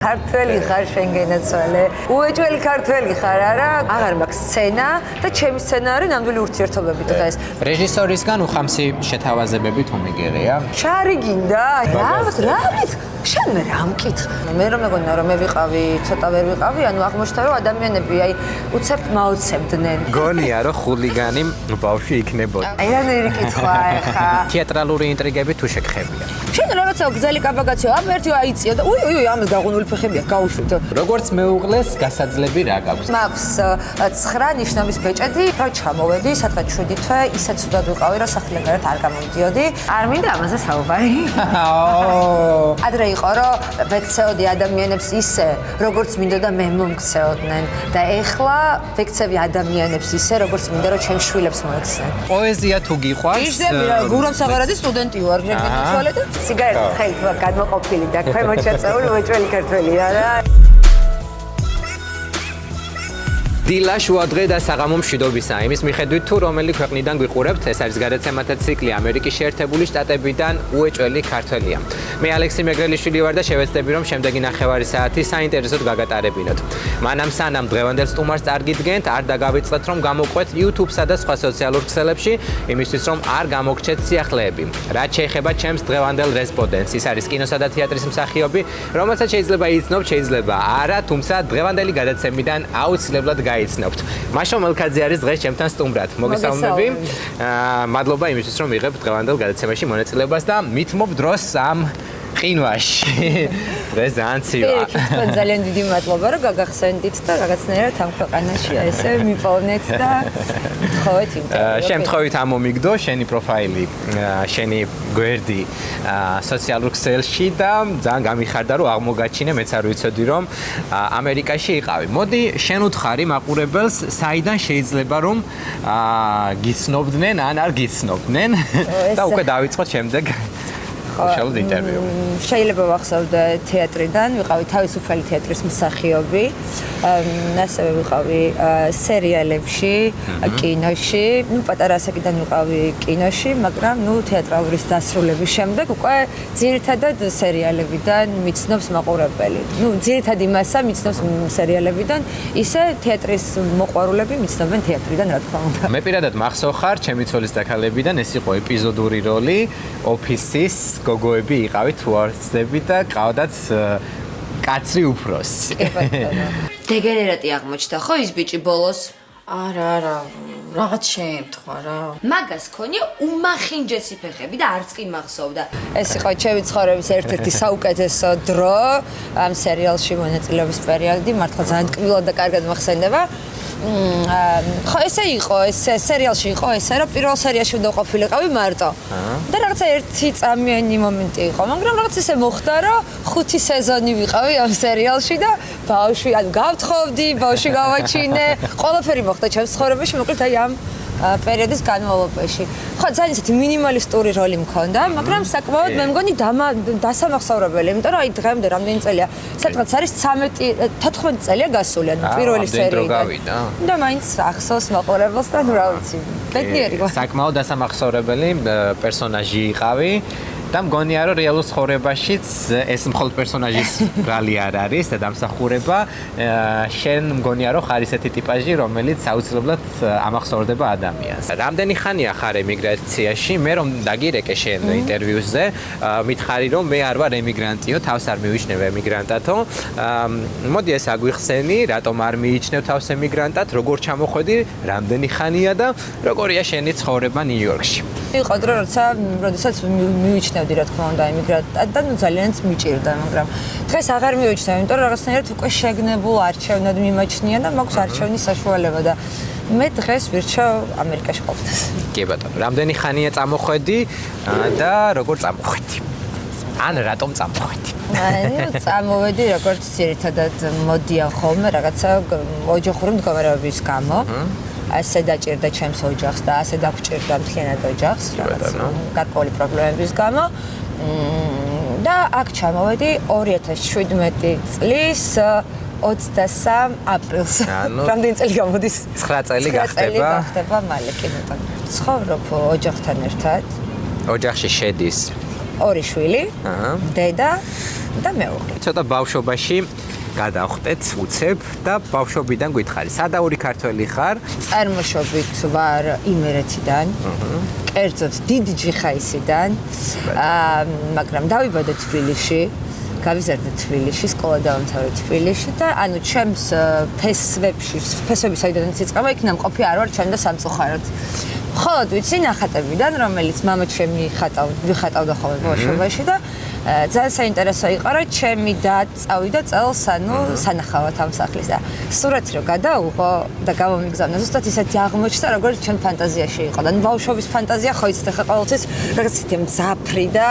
ქართველი ხარ შენგენაცვალე. უეჭველი ქართველი ხარ არა? აღარ მაქვს სცენა და ჩემი სცენა არის ნამდვილი ურთიერთობები დღეს. რეჟისორისგან უხამსი შეთავაზებები თუ მიგიღია? შარი გინდა? რამით? შენ მე რა მკითხ? მე რომ მეგონა რომ მე ვიყავი, ცოტა ვერ ვიყავი, ანუ აღმოჩნდა რომ ადამიანები აი უცებ მაოცებდნენ. გონია რომ ხულიგანი ბავშვი იქნებოდა. აი რა კითხვა ახლა. თეატრალური ინტრიგები თუ შეგხებია? შენ რაღაცა გზელი კაბაგაციო, ამ ერთი აიწიო და უი ამას დაღუნული ფეხებია გავუშვით. როგორც მეუღლეს გასაძლები რა გაქვს? მაქვს 9 ნიშნობის ბეჭედი, რო ჩამოვედი, სადღაც 7 თვე, ისე ცუდად ვიყავი, რომ სახლიდან არ გამოვიდიოდი. არ მინდა ამაზე საუბარი. ადრე იყო რომ ვექცეოდი ადამიანებს ისე, როგორც მინდოდა მე მომქცეოდნენ და ეხლა ვექცევი ადამიანებს ისე, როგორც მინდა რომ ჩემ შვილებს მოექცნენ. პოეზია თუ გიყვარს? ისდები რა, გურამ საღარაძის სტუდენტი ვარ, შეგეცვალე და სიგარეტი ხელით ვარ გადმოყოფილი და ქვემოთ შეწეული უეჭველი ქართველია რა. დილა შუადღე და საღამო მშვიდობისა. იმის მიხედვით თუ რომელი ქვეყნიდან გვიყურებთ, ეს არის გადაცემათა ციკლი ამერიკის შეერთებული შტატებიდან უეჭველი ქართველია. მე ალექსი მეგრელიშვილი ვარ და შევეცდები რომ შემდეგი ნახევარი საათი საინტერესოდ გაგატარებინოთ. მანამ სანამ დღევანდელ სტუმარს წარგიდგენთ, არ დაგავიწყეთ რომ გამოყვეთ YouTube-სა და სხვა სოციალურ ქსელებში, იმისთვის რომ არ გამოგრჩეთ სიახლეები. რაც შეეხება ჩემს დღევანდელ რესპონდენტს, ის არის კინოსა და თეატრის მსახიობი, რომელსაც შეიძლება იცნობთ, შეიძლება არა, თუმცა დღევანდელი გადაცემიდან აუცილებლად იცნობთ. მაშო მელქაძე არის დღეს ჩემთან სტუმრად. მოგესალმები. მადლობა იმისთვის რომ მიღებ დღევანდელ გადაცემაში მონაწილეობას და მithmob დროს ამ ყინვაში. დღეს ძალიან ცივა. თქვენ ძალიან დიდი მადლობა რომ გაგახსენდით და რაღაცნაირად ამ ქვეყანაში ესე მიპოვნეთ და თხოვეთ ინტერვიუ. შემთხვევით ამომიგდო შენი პროფაილი, შენი გვერდი სოციალურ ქსელში და ძალიან გამიხარდა რომ აღმოგაჩინე, მეც არ ვიცოდი რომ ამერიკაში იყავი. მოდი შენ უთხარი მაყურებელს, საიდან შეიძლება რომ გიცნობდნენ ან არ გიცნობდნენ და უკვე დავიწყოთ შემდეგ უშუალოდ ინტერვიუ. შეიძლება ვახსოვდე თეატრიდან, ვიყავი თავისუფალი თეატრის მსახიობი, ასევე ვიყავი სერიალებში, კინოში, პატარა ასაკიდან ვიყავი კინოში, მაგრამ თეატრალურის დასრულების შემდეგ უკვე ძირითადად სერიალებიდან მიცნობს მაყურებელი. ძირითადი მასა მიცნობს სერიალებიდან, ისე თეატრის მოყვარულები მიცნობენ თეატრიდან, რა თქმა უნდა. მე პირადად მახსოვხარ, ჩემი ცოლის დაქალებიდან ეს იყო ეპიზოდური როლი ოფისის გოგოები იყავით თუ არ ვცდები და ყავდათ კაცრი უფროსი. დეგენერატი აღმოჩნდა ხო ის ბიჭი ბოლოს? არა, რაღაც შეემთხვა რა. მაგას ქონია უმახინჯესი ფეხები და არც კი მახსოვდა. ეს იყო ჩემი ცხოვრების ერთ-ერთი საუკეთესო დრო ამ სერიალში მონაწილეობის პერიოდი, მართლა ძალიან ტკბილად და კარგად მახსენდება. ხო ესე იყო, ეს სერიალში იყო ესე რომ პირველ სერიაში უნდა ყოფილიყავი მარტო. და რაღაცა ერთი წამიანი მომენტი იყო, მაგრამ რაღაც ესე მოხდა რომ 5 სეზონი ვიყავი ამ სერიალში და ბავშვი, ანუ გავთხოვდი, ბავშვი გავაჩინე, ყველაფერი მოხდა ჩემს ცხოვრებაში, მოკლედ აი ამ პერიოდის განმავლობაში. ხო, ძალიან ისეთი მინიმალისტური როლი მქონდა, მაგრამ საკმაოდ მე მგონი დასამახსოვრებელი, იმიტომ რომ აი დღემდე რამდენი წელია, სადღაც არის 14 წელია გასული, ანუ პირველი სერიიდან. და მაინც ახსოვს მაყურებელს და რა ვიცი, ბედნიერი ვარ. საკმაოდ დასამახსოვრებელი პერსონაჟი იყავი. და მგონია რომ რეალურ ცხოვრებაშიც ეს მხოლოდ პერსონაჟის ბრალი არ არის და დამსახურება შენ მგონია რომ ხარ ისეთი ტიპაჟი რომელიც აუცილებლად ამახსოვრდება ადამიანს. რამდენი ხანია ხარ ემიგრაციაში? მე რომ დაგირეკე შენ ინტერვიუზე, მითხარი რომ მე არ ვარ ემიგრანტიო, თავს არ მივიჩნევ ემიგრანტათო. მოდი ეს აგვიხსენი, რატომ არ მიიჩნევ თავს ემიგრანტად, როგორ ჩამოხვედი, რამდენი ხანია და როგორია შენი ცხოვრება ნიუ-იორკში? იყო დრო, როდესაც მივიჩნევდი რა თქმა უნდა ემიგრანტად და ძალიანაც მიჭირდა, მაგრამ დღეს აღარ მივიჩნევ, იმიტომ რომ რაღაცნაირად უკვე შეგნებულ არჩევნად მიმაჩნია და მაქვს არჩევნის საშუალება და მე დღეს ვირჩევ ამერიკაში ყოფნას. კი ბატონო, რამდენი ხანია წამოხვედი და როგორ წამოხვედი? ან რატომ წამოხვედი? წამოვედი როგორც ძირითადად მოდიან ხოლმე რაღაცა ოჯახური მდგომარეობის გამო. ასე დაჭირდა ჩემს ოჯახს და ასე დაგჭირდა მთლიანად ოჯახს რაღაც გარკვეული პრობლემების გამო. და აქ ჩამოვედი 2017 წლის 23 აპრილს. რამდენი წელი გამოდის? 9 წელი გახდება. 9 წელი გახდება მალე კი ბატონო. ცხოვრობ ოჯახთან ერთად. ოჯახში შედის 2 შვილი, დედა და მეუღლე. ცოტა ბავშვობაში გადავხდეთ, უცებ და ბავშვობიდან გითხარი, სადაური ქართველი ხარ? წარმოშობით ვარ იმერეთიდან. კერძოდ დიდი ჯიხაისიდან. მაგრამ დავიბადე თბილისში. გავიზარდე თბილისში, სკოლა დავამთავრე თბილისში და ანუ ჩემს ფესვების საიდანაც იწყება, იქ ნამყოფი არ ვარ ჩემ და სამწუხაროდ. მხოლოდ ვიცი ნახატებიდან, რომელიც მამა ჩემი ვიხატავდა ხოლმე ბავშვობაში და ძალიან საინტერესო იყო, რომ ჩემი და წავიდა წელს, ანუ სანახავად ამ სახლის და სურათი რო გადაუღო და გამომიგზავნა, ზუსტად ისეთი აღმოჩნდა, როგორც ჩემ ფანტაზიაში იყო. და ბავშვობის ფანტაზია ხო იცით, ახლა ყოველთვის რაღაც ისეთი მძაფრი და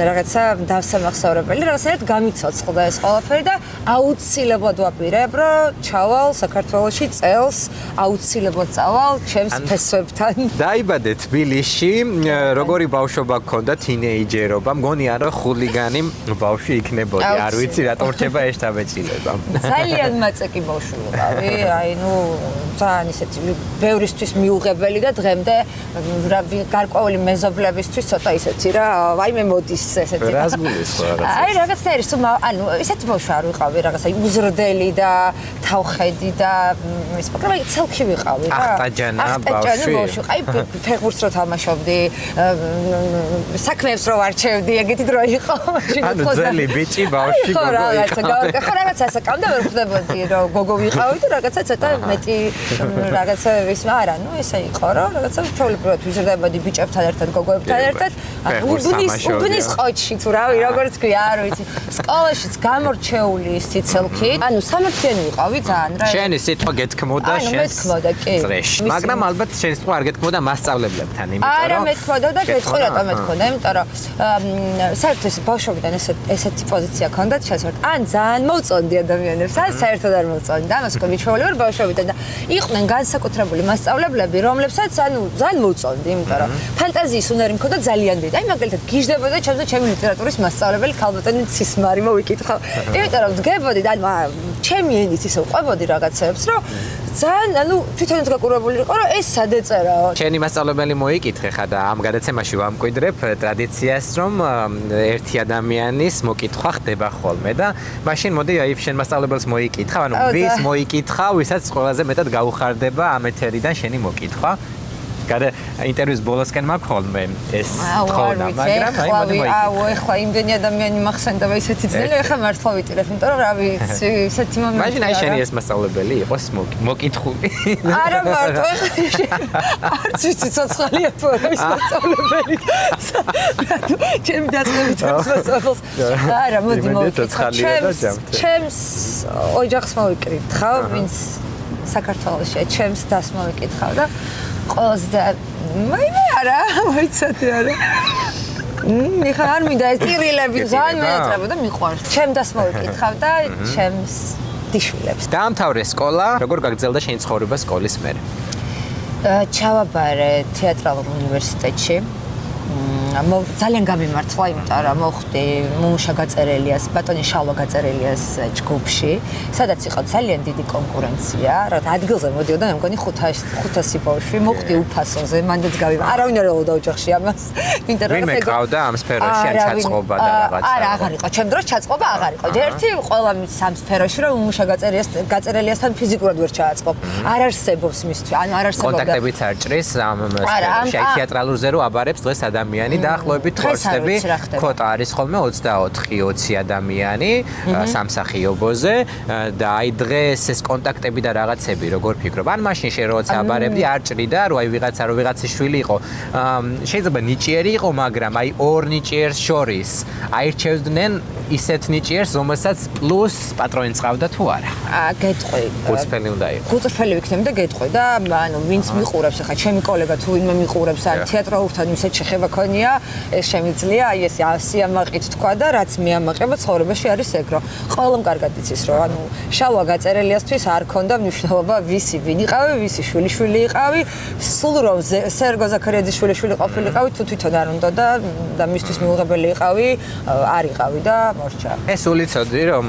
რაღაცა დავსამახსოვრებელი, რაღაცა გამიცოცხლდა ეს ყველაფერი და აუცილებლად ვაპირებ, რომ ჩავალ საქართველოში წელს, აუცილებლად წავალ ჩემს ფესვებთან. დაიბადე თბილისში, როგორი ბავშვობა გქონდა, თინეიჯერობა, მგონია რომ ხულიგანი ბავშვი იქნებოდი, არ ვიცი რატომ რჩება ეს დაბეჭდილება. ძალიან მაწეკი ბავშვი ვიყავი, აი ნუ ძალიან ისეთი ბევრისთვის მიუღებელი და დღემდე გარკვეული მეზობლებისთვის ცოტა ისეთი რა, ვაიმე მოდის ესეთი. რას გულისხმობ რაღაცა? აი რაღაცნაირი სულ ანუ ისეთი ბავშვი არ ვიყავი, რაღაცა უზრდელი და თავხედი და ის მაგრამ აი ცელქი ვიყავი რა. ახტაჯანა ბავშვი. აი ფეხბურთს რო თამაშობდი, საქმეებს რო ვარჩევდი, ეგეთი დრო იყო მაშინ. ანუ ძელი ბიჭი ბავშვი გოგო იყო. ხო რაღაცა საკამდე ვერ ხვდებოდი რომ გოგო ვიყავი და რაღაცა ცოტა მეტი რაღაცა ის არა, ნუ ესე იყო რომ რაღაცა ჩვეულებრივად ვიზრდებოდი ბიჭებთან ერთად, გოგოებთან ერთად. უბნის ყოჩში თუ რავი, როგორც ქვია, არ ვიცი. სკოლაშიც გამორჩეული სიცილქით. ანუ სამართლიანი ვიყავი ძალიან რა. შენი სიტყვა გეთქმოდა შენს წრეში. მაგრამ ალბათ შენი სიტყვა არ გეთქმოდა მასწავლებლებთან, იმიტომ რომ არა მეთქოდა და გეტყვი რატომ მეთქოდა, იმიტომ რომ საერთოდ ეს ბავშვობიდან ესეთი პოზიცია ჰქონდა შესაძლოა. ან ძალიან მოვწონდი ადამიანებს, ან საერთოდ არ მოვწონდი. ამას ვქონი ჩვეულებრივ ბავშვობიდან და იყვნენ განსაკუთრებული მასწავლებლები, რომლებსაც ანუ ძალიან მოვწონდი, იმიტომ რომ ფანტაზიის უნარი მქონდა ძალიან დიდი. აი მაგალითად გიждდებოდა ჩემი ლიტერატურის მასწავლებელი ქალბატონი ცისმარი მოვიკითხა. იმიტომ რომ დგებოდი და ანუ ჩემი ენით ისე ვყვებოდი რაღაცებს, რომ ძალიან ანუ თვითონაც გაკურებული იყო, რომ ეს სად ეწერაო. შენი მასწავლებელი მოიკითხე ხა და ამ გადაცემაში ვამკვიდრებ ტრადიციას, რომ ერთი ადამიანის მოკითხვა ხდება ხოლმე და მაშინ მოდი აი შენ მასწავლებელს მოიკითხავ, ანუ ვის მოიკითხავ, ვისაც ყველაზე მეტად გაუხარდება ამ ეთერიდან შენი მოკითხვა. გადა ინტერვიუს ბოლოსკენ მაქვს ხოლმე ეს თხოვნა, მაგრამ აი მოდი მოიკითხე. აუ ეხლა იმდენი ადამიანი მახსენდება ისეთი ძნელი, ეხლა მართლა ვიტირებ, იმიტომ რომ რა ვიცი, ისეთი მომენტია. მაშინ აი შენი ეს მასწავლებელი იყოს მოკითხული. არა მარტო არც ვიცი ცოცხალია თუ არა ის მასწავლებელი. ჩემი დაწყებით მასწავლებელს. არა, მოდი მოვიკითხავ. ჩემს ოჯახს მოვიკითხავ, ვინც საქართველოში ჩემს დას მოვიკითხავ და ყველაზე და მაიმე არა, მოიცადე არა. ნიხა არ მინდა ეს ტირილები ძალიან მეეტრებოდა მიყვარს. ჩემ დას მოვიკითხავ და ჩემს დიშვილებს. დაამთავრე სკოლა, როგორ გაგრძელდა შენი ცხოვრება სკოლის მერე? ჩავაბარე თეატრალურ უნივერსიტეტში. ძალიან გამიმართლა, იმიტომ რომ მოხვდი მუშა გაწერელიას, ბატონი შალვა გაწერელიას ჯგუფში, სადაც იყო ძალიან დიდი კონკურენცია, რა ადგილზე მოდიოდა, მე მგონი 500 ბავშვი, მოხვდი უფასოზე, მანდაც არავინ არ ელოდა ოჯახში ამას. იმიტომ რომ ვინმე ყავდა ამ სფეროში ან ჩაწყობა და რაღაცა. არა, აღარ იყო, ჩემ დროს ჩაწყობა აღარ იყო. ერთი ყველა სამ სფეროში რომ მუშა გაწერელიასთან ფიზიკურად ვერ ჩააწყობ. არ არსებობს მისთვის, ანუ არ არსებობდა. კონტაქტებიც არ ჭრის ამ სფეროში, აი თეატრალურზე რო აბარებს დღეს ადამიანი დაახლოებით ხოცდები, ქოტა არის ხოლმე 24-20 ადამიანი სამსახიობოზე და აი დღეს ეს კონტაქტები და რაღაცები როგორ ფიქრობ? ან მაშინ შენ როცა აბარებდი არ ჭრიდა, რომ აი ვიღაცა რო ვიღაცის შვილი იყო, შეიძლება ნიჭიერი იყო, მაგრამ აი ორ ნიჭიერს შორის აირჩევდნენ ისეთ ნიჭიერს, რომელსაც პლუს პატრონი წავდა თუ არა? გეტყვი. გულწრფელი უნდა იყოს. გულწრფელი ვიქნები და გეტყვი და ანუ ვინც მიყურებს, ახლა ჩემი კოლეგა თუ ვინმე მიყურებს, ან თეატრალურთან ისეთ შეხება ქონია, ეს შემიძლია, აი ეს სიამაყით თქვა და რაც მეამაყება ცხოვრებაში არის ეგ, რომ ყველამ კარგად იცის, რომ ანუ შალვა გაწერელიასთვის არ ქონდა მნიშვნელობა ვისი ვინ იყავი, ვისი შვილი იყავი, სულ რომ სერგო ზაქარიაძის შვილი ყოფილიყავი, თუ თვითონ არ უნდა და მისთვის მიუღებელი იყავი, არ იყავი და მორჩა. ეს ულიცოდი რომ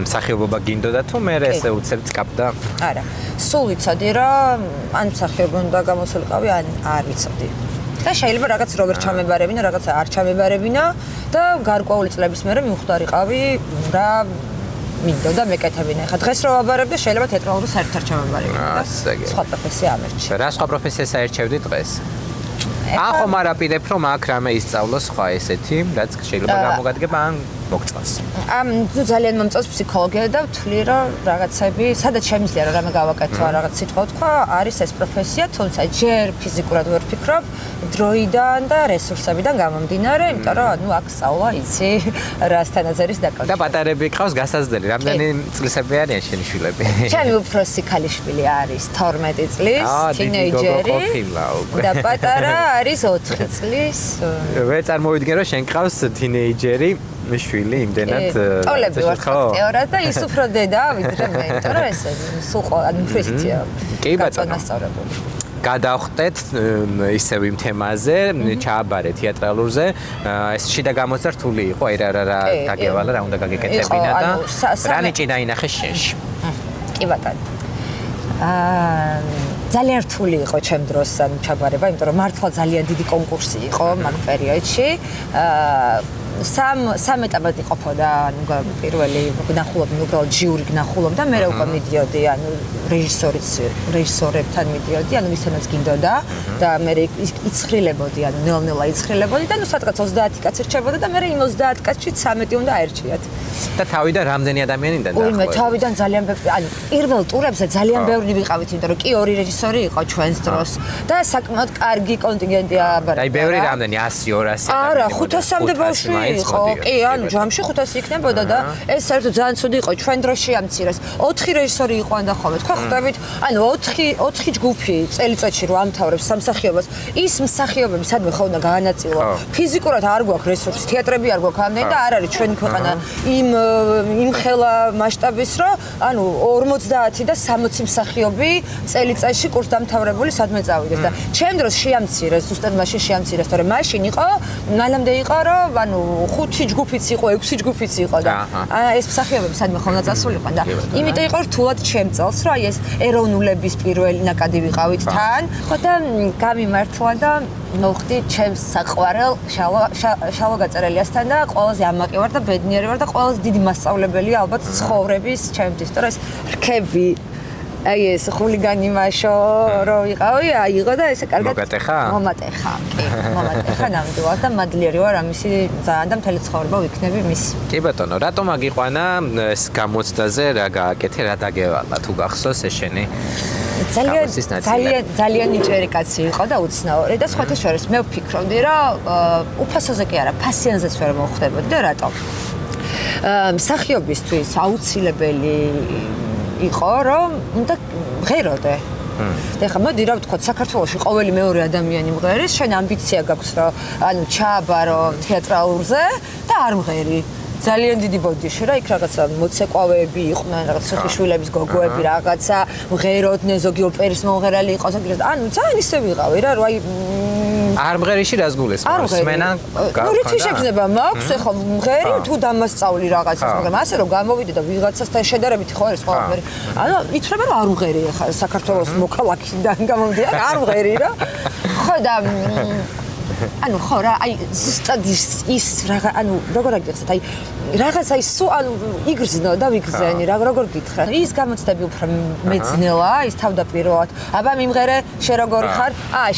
მსახიობობა გინდოდა თუ მე ესე უცებ წკაპდა? არა. სულ ვიცოდი რომ ან მსახიობობა უნდა გამოსულიყავი, ან არ ვიცოდი. და შეიძლება რაღაც როგორ ჩამებარებინა, რაღაც არ ჩამებარებინა და გარკვეული წლების მერე მივხვდარიყავი რა მინდოდა მეკეთებინა. ხა დღეს რო ვაბარებ და შეიძლება თეატრალურ საერთოდ ჩამებარებინა და სხვა პროფესია ამერჩი. რა სხვა პროფესიას აერჩევდი დღეს? ახო მარაპირებ რომ აქ რამე ისწავლოს სხვა ესეთი, რაც შეიძლება გამოგადგება ან მოგწონს. თუ ძალიან მომწონს ფსიქოლოგია და ვთვლი რომ რაღაცები, სადაც შემიძლია რომ რამე გავაკეთო, რაღაც სიტყვა თქვა, არის ეს პროფესია, თუმცა ჯერ ფიზიკურად ვერ ვფიქრობ, დროიდან და რესურსებიდან გამომდინარე, იმიტომ რომ ნუ აქ სწავლა იცი, რასთანაც არის დაკავშირებული. და პატარები ყავს გასაზრდელი, რამდენი წლისები არიან შენი შვილები? ჩემი უფროსი ქალიშვილი არის 12 წლის, თინეიჯერი და პატარა არის 4 წლის. ვერ წარმოვიდგენ რომ შენ ყავს თინეიჯერი შვილი იმდენად ტოლები ვარ თეორად და ის უფრო დედა ვიდრე მე, იმიტომ რომ ეს სულ ანუ ფრესიცია. კი ბატონო. გადავხდეთ ისევ იმ თემაზე, ჩააბარე თეატრალურზე. ეს შიდა გამოცა რთული იყო, აი რა დაგევალა, რა უნდა გაგეკეთებინა და რა ნიჭი დაინახე შენში. კი ბატონო. ძალიან რთული იყო ჩემ დროს ანუ ჩაბარება, იმიტომ რომ მართლა ძალიან დიდი კონკურსი იყო მაგ პერიოდში. სამ ეტაპად იყოფოდა, ანუ პირველი გნახულობდი, უბრალოდ ჟიური გნახულობდა, მე უკვე მიდიოდი, ანუ რეჟისორებთან მიდიოდი, ანუ ვისთანაც გინდოდა და მე იცხრილებოდი, ანუ ნელ-ნელა იცხრილებოდი და ნუ სადღაც 30 კაცი რჩებოდა და მე იმ 30 კაცში 13 უნდა აერჩიათ. და თავიდან რამდენი ადამიანიდან დაახლოებით? მე თავიდან ძალიან ანუ პირველ ტურებზე ძალიან ბევრი ვიყავით, იმიტომ რომ კი ორი რეჟისორი იყო ჩვენს დროს და საკმაოდ კარგი კონტინგენტი აბარებდა. აი ბევრი რამდენი 100-200 არა, 500-მდე ბავშვი იყო. კი, ანუ ჯამში 500 იქნებოდა და ეს საერთოდ ძალიან ცუდი იყო ჩვენ დროს შეამცირეს. 4 რეჟისორი იყო ანდახოვე. თქვა ხვდებით, ანუ 4 ჯგუფი წელიწადში რო ამთავრებს სამსახიობას, ის მსახიობები სადმე ხო უნდა გაანაწილო. ფიზიკურად არ გვაქვს რესურსი, თეატრები არ გვაქვს ამდენი და არ არის ჩვენი ქვეყანა იმ ხელა მასშტაბის, რომ ანუ 50 და 60 მსახიობი წელიწადში კურს დამთავრებული სადმე წავიდეს და ჩემ დროს შეამცირეს, ზუსტად მაშინ შეამცირეს, თორე მაშინ იყო, მანამდე იყო, რომ ანუ 5 ჯგუფიც იყო, 6 ჯგუფიც იყო და ეს მსახიობები სადმე ხო უნდა წასულიყვან და იმიტომ იყო რთულად ჩემ წელს, რომ აი ეს ეროვნულების პირველი ნაკადი ვიყავით თან, ხო და გამიმართლა და მოხდი ჩემს საყვარელ შალვა გაწერელიასთან და ყველაზე ამაყი ვარ და ბედნიერი ვარ და ყველაზე დიდი მასწავლებელია ალბათ ცხოვრების ჩემთვის, თორე ეს რქები აი ეს ხულიგანი მაშო რო ვიყავი, აიღო და ესე კარგად მომატეხა. კი, მომატეხა ნამდვილად და მადლიერი ვარ ამისი ძალიან და მთელი ცხოვრება ვიქნები მის. კი ბატონო, რატომ აგიყვანა ეს გამოცდაზე რა გააკეთე, რა დაგევალა თუ გახსოვს ეს შენი? ძალიან ნიჭიერი კაცი იყო და უცნაური და სხვათა შორის მე ვფიქრობდი, რომ უფასოზე კი არა, ფასიანზეც ვერ მოხვდებოდი და რატომ? მსახიობისთვის აუცილებელი იყო რომ უნდა ღეროდე. და ხა მოდი რა ვთქვა, საქართველოში ყოველი მეორე ადამიანი მღერის, შენ ამბიცია გაქვს რომ ანუ ჩააბარო თეატრალურზე და არ მღერი. ძალიან დიდი ბოდიში რა, იქ რაღაცა მოცეკვავეები იყვნენ, რაღაც სიხიშვილების გოგოები, რაღაცა მღეროდნენ, ზოგი ოპერის მომღერალი იყო, ზოგი ანუ ძალიან ისე ვიყავი რა, რომ აი არ მღერიში რას გულისხმობს? მენა გქონდა. ნუ რითი შეგნება მაქვს ახლა მღერი თუ დამასწავლი რაღაცას, მაგრამ ასე რომ გამოვიდე და ვიღაცასთან შედარებით ხო არის ყველაფერი. ანუ ითხრება რომ არ მღერი ახლა საქართველოს მოქალაქიდან გამომდინარე, არ მღერი რა. ხო და ანუ ხო რა, აი ზუსტად ის რაღა, ანუ როგორ აგიხსნათ, აი რაღაცა ის სულ ანუ იგრძნო და ვიგრძენი, როგორ გითხრა. ის გამოცდები უფრო მეძნელა, ის თავდაპირველად. აბა მიმღერე, შენ როგორი ხარ?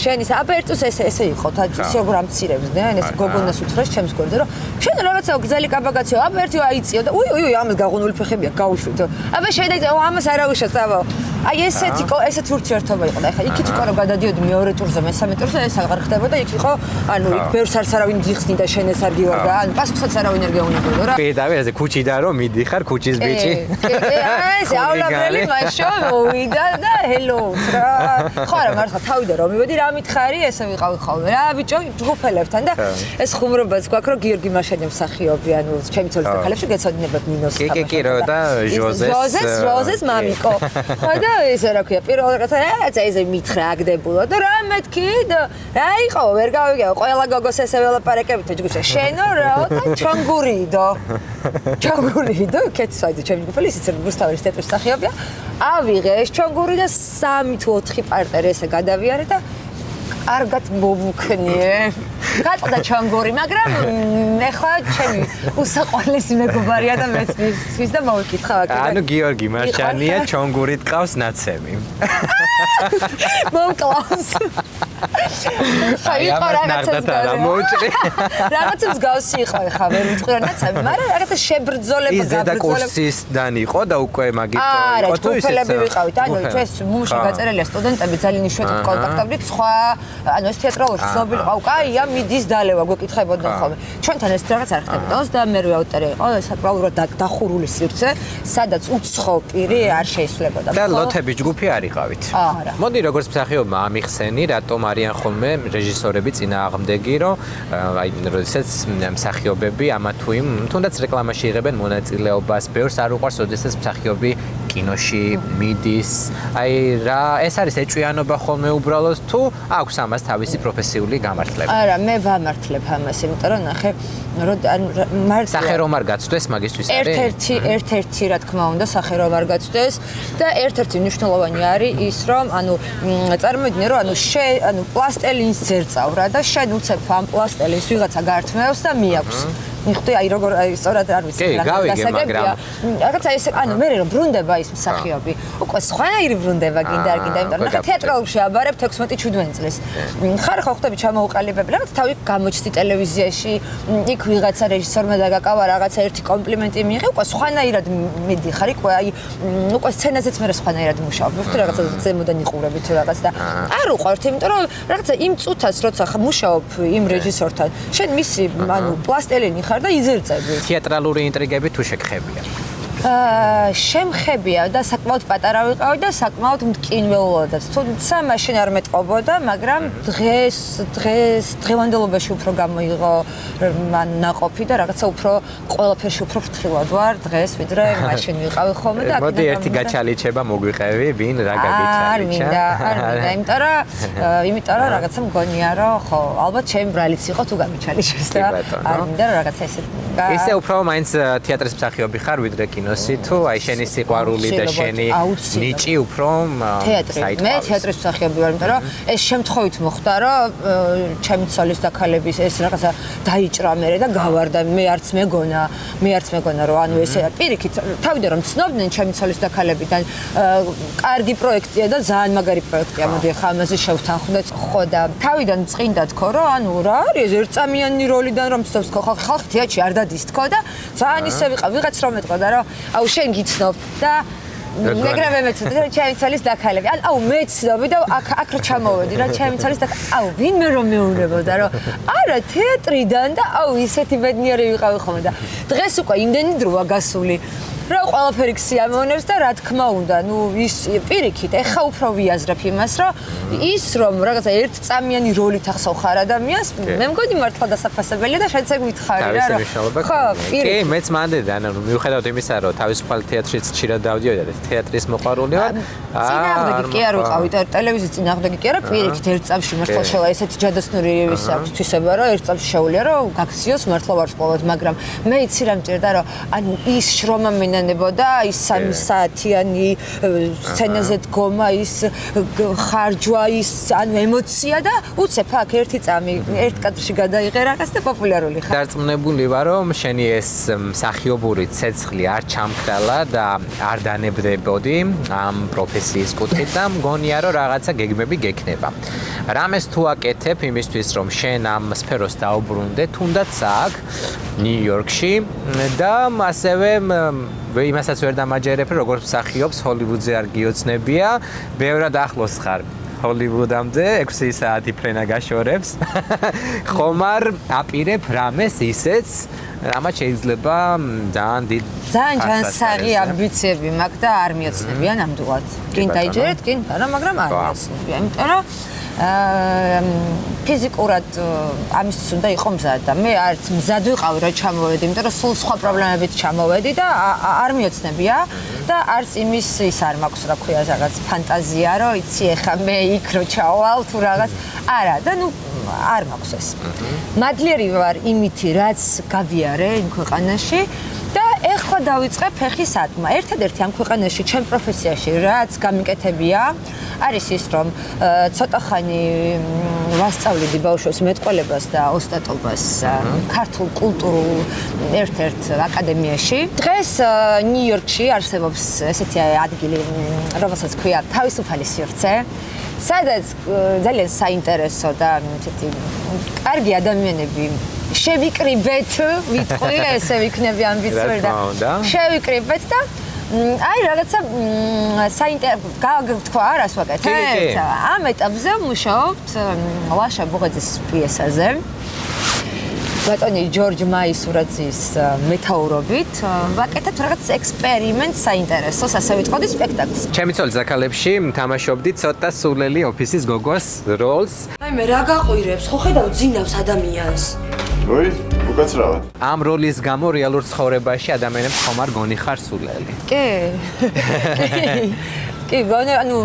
შენ ის აბა ერთუს ესე იყო, ისე როგორ ამცირებდნენ, ეს გოგონას უთხრეს ჩემს გვერდზე, რომ შენ რაღაცა გზელი კაბაგაციო, აბა ერთი აიწიო და უი, ამას გაღუნული ფეხებია, გაუშვიდო. აბა შენ ამას არა უშო წავა. აი ესეთი ურთიერთობა იყო და ეხლა იქით უკვე რომ გადადიოდი მეორე ტურზე, მესამე ტურზე ეს აღარ ხდებოდა, იქ იყო ანუ იქ ბევრს არც არავინ გიხსნი და შენ ეს არ გივარ და ანუ პასუხსაც არავინ არ გეუნებოდა რა. პირდაპირ ესე ქუჩიდან რომ მიდიხარ, ქუჩის ბიჭი. ეს აულაბელი მაშო მოვიდა და ჰელო რა. ხო რა მართლა თავიდან რომ მივედი რა მითხარი, ესე ვიყავი ხოლმე რა ბიჭო ჯგუფელებთან და ეს ხუმრობაც გვაქვს რომ გიორგი მაშენი მსახიობი, ანუ ჩემი ცოლის და ქალებში გეცოდინებათ ნინოს. კი რა და ჟოზეს მამიკო. ხო და ესე რა ქვია, პირველ რაღაცა ესე მითხრა აგდებულა და რა მეთქი და რა იყო ვერ გავიგე ყველა გოგოს ესე ველაპარაკებით ჯგუფში შენო რაო და ჩანგურიდო კეთსაიძე ჩემი გუფელი ისიც რუსთავის თეატრის მსახიობია ავიღე ეს ჩანგური და 3 თუ 4 პარტერი ესე გადავიარე და კარგად მოვუქნიე. გაწყდა ჩანგორი, მაგრამ ეხლა ჩემი უსაყვარლესი მეგობარია და მეც ვის და მოვიკითხავ აქ. ანუ გიორგი მარშანია ჩონგურით ყავს ნაცემი. მომკლავს. იყო რაღაცა მსგავსი იყო ხა ვერ ვიტყვი რომ ნაცემი, მაგრამ რაღაცა შებრძოლება გაბრძოლება. ის ზედა კურსისდან იყო და უკვე მაგისტრო იყო თუ ისე. არა, ვიყავით. ანუ ჩვენს მუმში გაწერილია სტუდენტები ძალიან იშვიათად კონტაქტობდით სხვა, ანუ ეს თეატრალურში ცნობილი ყავ, კაია, მიდის დალევა გვეკითხებოდნენ ხოლმე. ჩვენთან ეს რაღაც არ ხდებოდა. 22 აუტარი იყო, საკრალურად დახურული სივრცე, სადაც უცხო პირი არ შეისვლებოდა. და ლოთების ჯგუფი არ იყავით. არა. მოდი როგორც მსახიობმა ამიხსენი, რატომ არიან ხოლმე რეჟისორები წინააღმდეგი, რომ აი როდესაც მსახიობები ამა თუ იმ თუნდაც რეკლამაში იღებენ მონაწილეობას, ბევრს არ უყვარს, როდესაც მსახიობი კინოში მიდის. აი რა, ეს არის ეჭვიანობა ხოლმე უბრალოდ თუ აქვს ამას თავისი პროფესიული გამართლება? არა, მე ვამართლებ ამას, იმიტომ რომ ნახე, სახე რომ არ გაცვდეს მაგისთვის არის? ერთ-ერთი რა თქმა უნდა, სახე რომ არ გაცვდეს და ერთ-ერთი მნიშვნელოვანი არის ის, რომ ანუ წარმოვიდგინე, რომ ანუ პლასტელინს ძერწავ რა და შენ უცებ ამ პლასტელინს ვიღაცა გართმევს და მიაქვს. მიხდი აი როგორ სწორად არ ვიცი რა გასაგებია. რაღაცა ეს ანუ მე რომ ბრუნდება ის მსახიობი, უკვე სხვანაირი ბრუნდება გინდა არ გინდა, იმიტომ რომ ნახე თეატრალურში აბარებ 16-17 წლის. ხარ ხო ხვდები ჩამოუყალიბებ, რაღაც თავი გამოჩნდი ტელევიზიაში, იქ ვიღაცა რეჟისორმა დაგაკავა რაღაცა ერთი კომპლიმენტი მიიღე, უკვე სხვანაირად მიდიხარ, უკვე სცენაზეც მე სხვანაირად მუშაობ. მიხდი რაღაცა ზემოდან იყურები თუ რაღაც და არ უყვართ, იმიტომ რომ რაღაცა იმ წუთას როცა მუშაობ იმ რეჟისორთან, შენ მისი ანუ პლასტელინი და იზერწები. თეატრალური ინტრიგები თუ შეგხებია? შემხებია და საკმაოდ პატარა ვიყავი და საკმაოდ მტკინველოდაც. თუმცა მაშინ არ მეტყობოდა, მაგრამ დღევანდელობაში უფრო გამოიღო ნაყოფი და რაღაცა უფრო ყველაფერში უფრო ფრთხილად ვარ დღეს, ვიდრე მაშინ ვიყავი ხოლმე და მოდი ერთი გაჩალიჩება მოგვიყევი, ვინ რა გაგიჩალიჩა? იმიტომ რომ რაღაცა მგონია რომ ხო, ალბათ ჩემი ბრალიც იყო თუ გამიჩალიჩეს და არ მინდა რომ რაღაცა ესე ისე უფრო მაინც თეატრის მსახიობი ხარ ვიდრე კინოსი თუ აი შენი სიყვარული და შენი ნიჭი უფრო თეატრი. მე თეატრის მსახიობი ვარ, იმიტომ რომ ეს შემთხვევით მოხდა, რომ ჩემი ცოლის და ქალების ეს რაღაცა დაიჭრა მერე და გავარდა. მე არც მეგონა რომ ანუ ესე პირიქით თავიდან რომ ცნობდნენ ჩემი ცოლის და ქალებიდან კარგი პროექტია და ძალიან მაგარი პროექტია. მოდი ახლა ამაზე შევთანხმდეთ. ხო და თავიდან წინდა თქო რომ ანუ რა არის ერთწამიანი როლიდან რომ ცნობს ხალხი თეატრში არ დადის თქო და ძალიან ისე ვიღაც რომ ეტყოდა რომ აუ შენ გიცნობ და მეგრევე მეცოდი რა ჩემი ცოლის დაქალები. აუ მეცნობი და აქ რა ჩამოვედი რა ჩემი ცოლის და აუ ვინმე რომ მეუბნებოდა რომ არა თეატრიდან და აუ ისეთი ბედნიერი ვიყავი ხოლმე და დღეს უკვე იმდენი დროა გასული რა ყველაფერი ქსიამოვნებს და რა თქმა უნდა, ნუ ის პირიქით, ეხა უფრო ვიაზრებ იმას, რომ ის რომ რაღაცა ერთწამიანი როლით ახსოვ ხარ ადამიანს, მე მგონი მართლა დასაფასებელია და შენც ეგ ვითხარი რა, რომ ხო, კი, მეც მანდედან, ანუ მიუხედავად იმისა, რომ თავისუფალი თეატრშიც ხშირად დავდიოდი და თეატრის მოყვარული ვარ, წინააღმდეგი კი არ ვიყავი, ტელევიზიის წინააღმდეგი კი არა, პირიქით ერთ წამში მართლა შევა ესეთი ჯადოსნური ის აქვს თვისება, რომ ერთ წამში შეუძლია რომ გაქციოს მართლა ვარსკვლავად, მაგრამ მე იცი რა მჭირდა, რომ ანუ ის შრომა ნებოდა ის 3 საათიანი სცენაზე დგომა ის ხარჯვა ის ანუ ემოცია და უცებ აქ ერთი წამი ერთ კადრში გადაიღე რაღაც და პოპულარული ხარ. დარწმუნებული ვარ რომ შენი ეს მსახიობური ცეცხლი არ ჩამქრალა და არ დანებდებოდი ამ პროფესიის კუთხით და მგონია რომ რაღაცა გეგმები გექნება. რამეს თუ აკეთებ იმისთვის რომ შენ ამ სფეროს დაუბრუნდე თუნდაც აქ ნიუ-იორკში და ასევე იმასაც ვერ დამაჯერებ, როგორც მსახიობს ჰოლივუდზე არ გიოცნებია, ბევრად ახლოს ხარ ჰოლივუდამდე, 6 საათი ფრენა გაშორებს. ხომ არ აპირებ რამეს ისეც, რამაც შეიძლება ძალიან დიდ ჯანსაღი ამბიციები მაქვს და არ მიოცნებია ნამდვილად. კინ დაიჯერეთ, კინ არა, მაგრამ არ მიოცნებია, იმიტომ რომ ფიზიკურად ამისთვის უნდა იყო მზად და მე არც მზად ვიყავი რა ჩამოვედი, იმიტომ რომ სულ სხვა პრობლემებით ჩამოვედი და არ მიოცნებია და არც იმის ის არ მაქვს რა ქვია რაღაც ფანტაზია რომ იცი ეხა მე იქ რო ჩავალ თუ რაღაც არა და ნუ არ მაქვს ეს. მადლიერი ვარ იმითი რაც გავიარე იმ ქვეყანაში და ეხლა დავიწყე ფეხი სათქმა. ერთადერთი ამ ქვეყანაში ჩემ პროფესიაში რაც გამიკეთებია არის ის, რომ ცოტა ხანი ვასწავლიდი ბავშვებს მეტყველებას და ოსტატობას ქართულ კულტურულ ერთ-ერთ აკადემიაში. დღეს ნიუ-იორკში არსებობს ესეთი ადგილი, რომელსაც ქვია თავისუფალი სივრცე, სადაც ძალიან საინტერესო და ესეთი კარგი ადამიანები შევიკრიბეთ, ვიტყვი, ესე ვიქნები ამბიციური და შევიკრიბეთ და აი რაღაცა გაგვთქვა რას ვაკეთებთ? ამ ეტაპზე ვმუშაობთ ლაშა ბუღაძის პიესაზე. ბატონი ჯორჯ მაისურაძის მეთაურობით ვაკეთებთ რაღაც ექსპერიმენტს საინტერესოს, ასე ვიტყოდი სპექტაკლს. ჩემი ცოლი ზაქალებში თამაშობდი ცოტა სულელი ოფისის გოგოს როლს. აი მე რა გაყვირებს, ხო ხედავ ძინავს ადამიანს. როი, უკაცრავად. ამ როლის გამო რეალურ ცხოვრებაში ადამიანებს ხომ არ გონიხარ სულელი. კი. კი, ანუ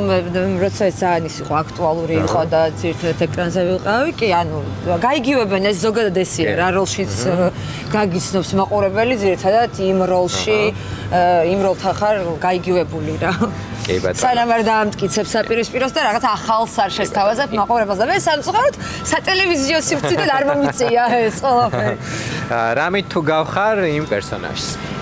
როცა ეს ძალიან ის იყო აქტუალური იყო და ძირითადად ეკრანზე ვიყავი, კი, ანუ გაიგივებენ ეს ზოგადად ესია რა როლშიც გაგიცნობს მაყურებელი ძირითადად იმ როლში იმ როლთან ხარ გაიგივებული რა. კი ბატონო. სანამ არ დაამტკიცებს საპირისპიროს და რაღაც ახალს არ შესთავაზებ მაყურებელს და მე სამწუხაროდ სატელევიზიო სივრციდან არ მომიწია ეს ყველაფერი. რამით თუ გავხარ იმ პერსონაჟს?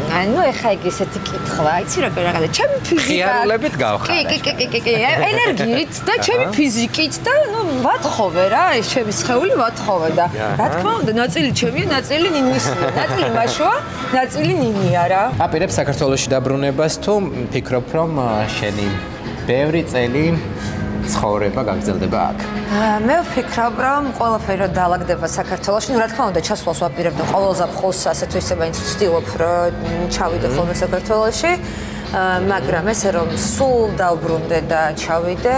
ანუ ეხა იგი ესეთი კითხვა, იცი რა რაღაცა, ჩემი ფიზიკა. ხიარულებით გავხარ. კი, ენერგიით და ჩემი ფიზიკით და ნუ ვათხოვე რა, ეს ჩემი სხეული ვათხოვე და რა თქმა უნდა, ნაწილი ჩემია, ნაწილი ნინისია, ნაწილი მაშოა, ნაწილი ნინია რა. აპირებ საქართველოში დაბრუნებას თუ ფიქრობ რომ შენი ბევრი წელი ცხოვრება გაგრძელდება აქ? მე ვფიქრობ, რომ ყველაფერი რომ დაალაგდება საქართველოში, ნუ რა თქმა უნდა, ჩასვლას ვაპირებ და ყოველ ზაფხულს ასე თუ ისე მაინც ვცდილობ, რომ ჩავიდე ხოლმე საქართველოში, მაგრამ ესე რომ სულ დავბრუნდე და ჩავიდე,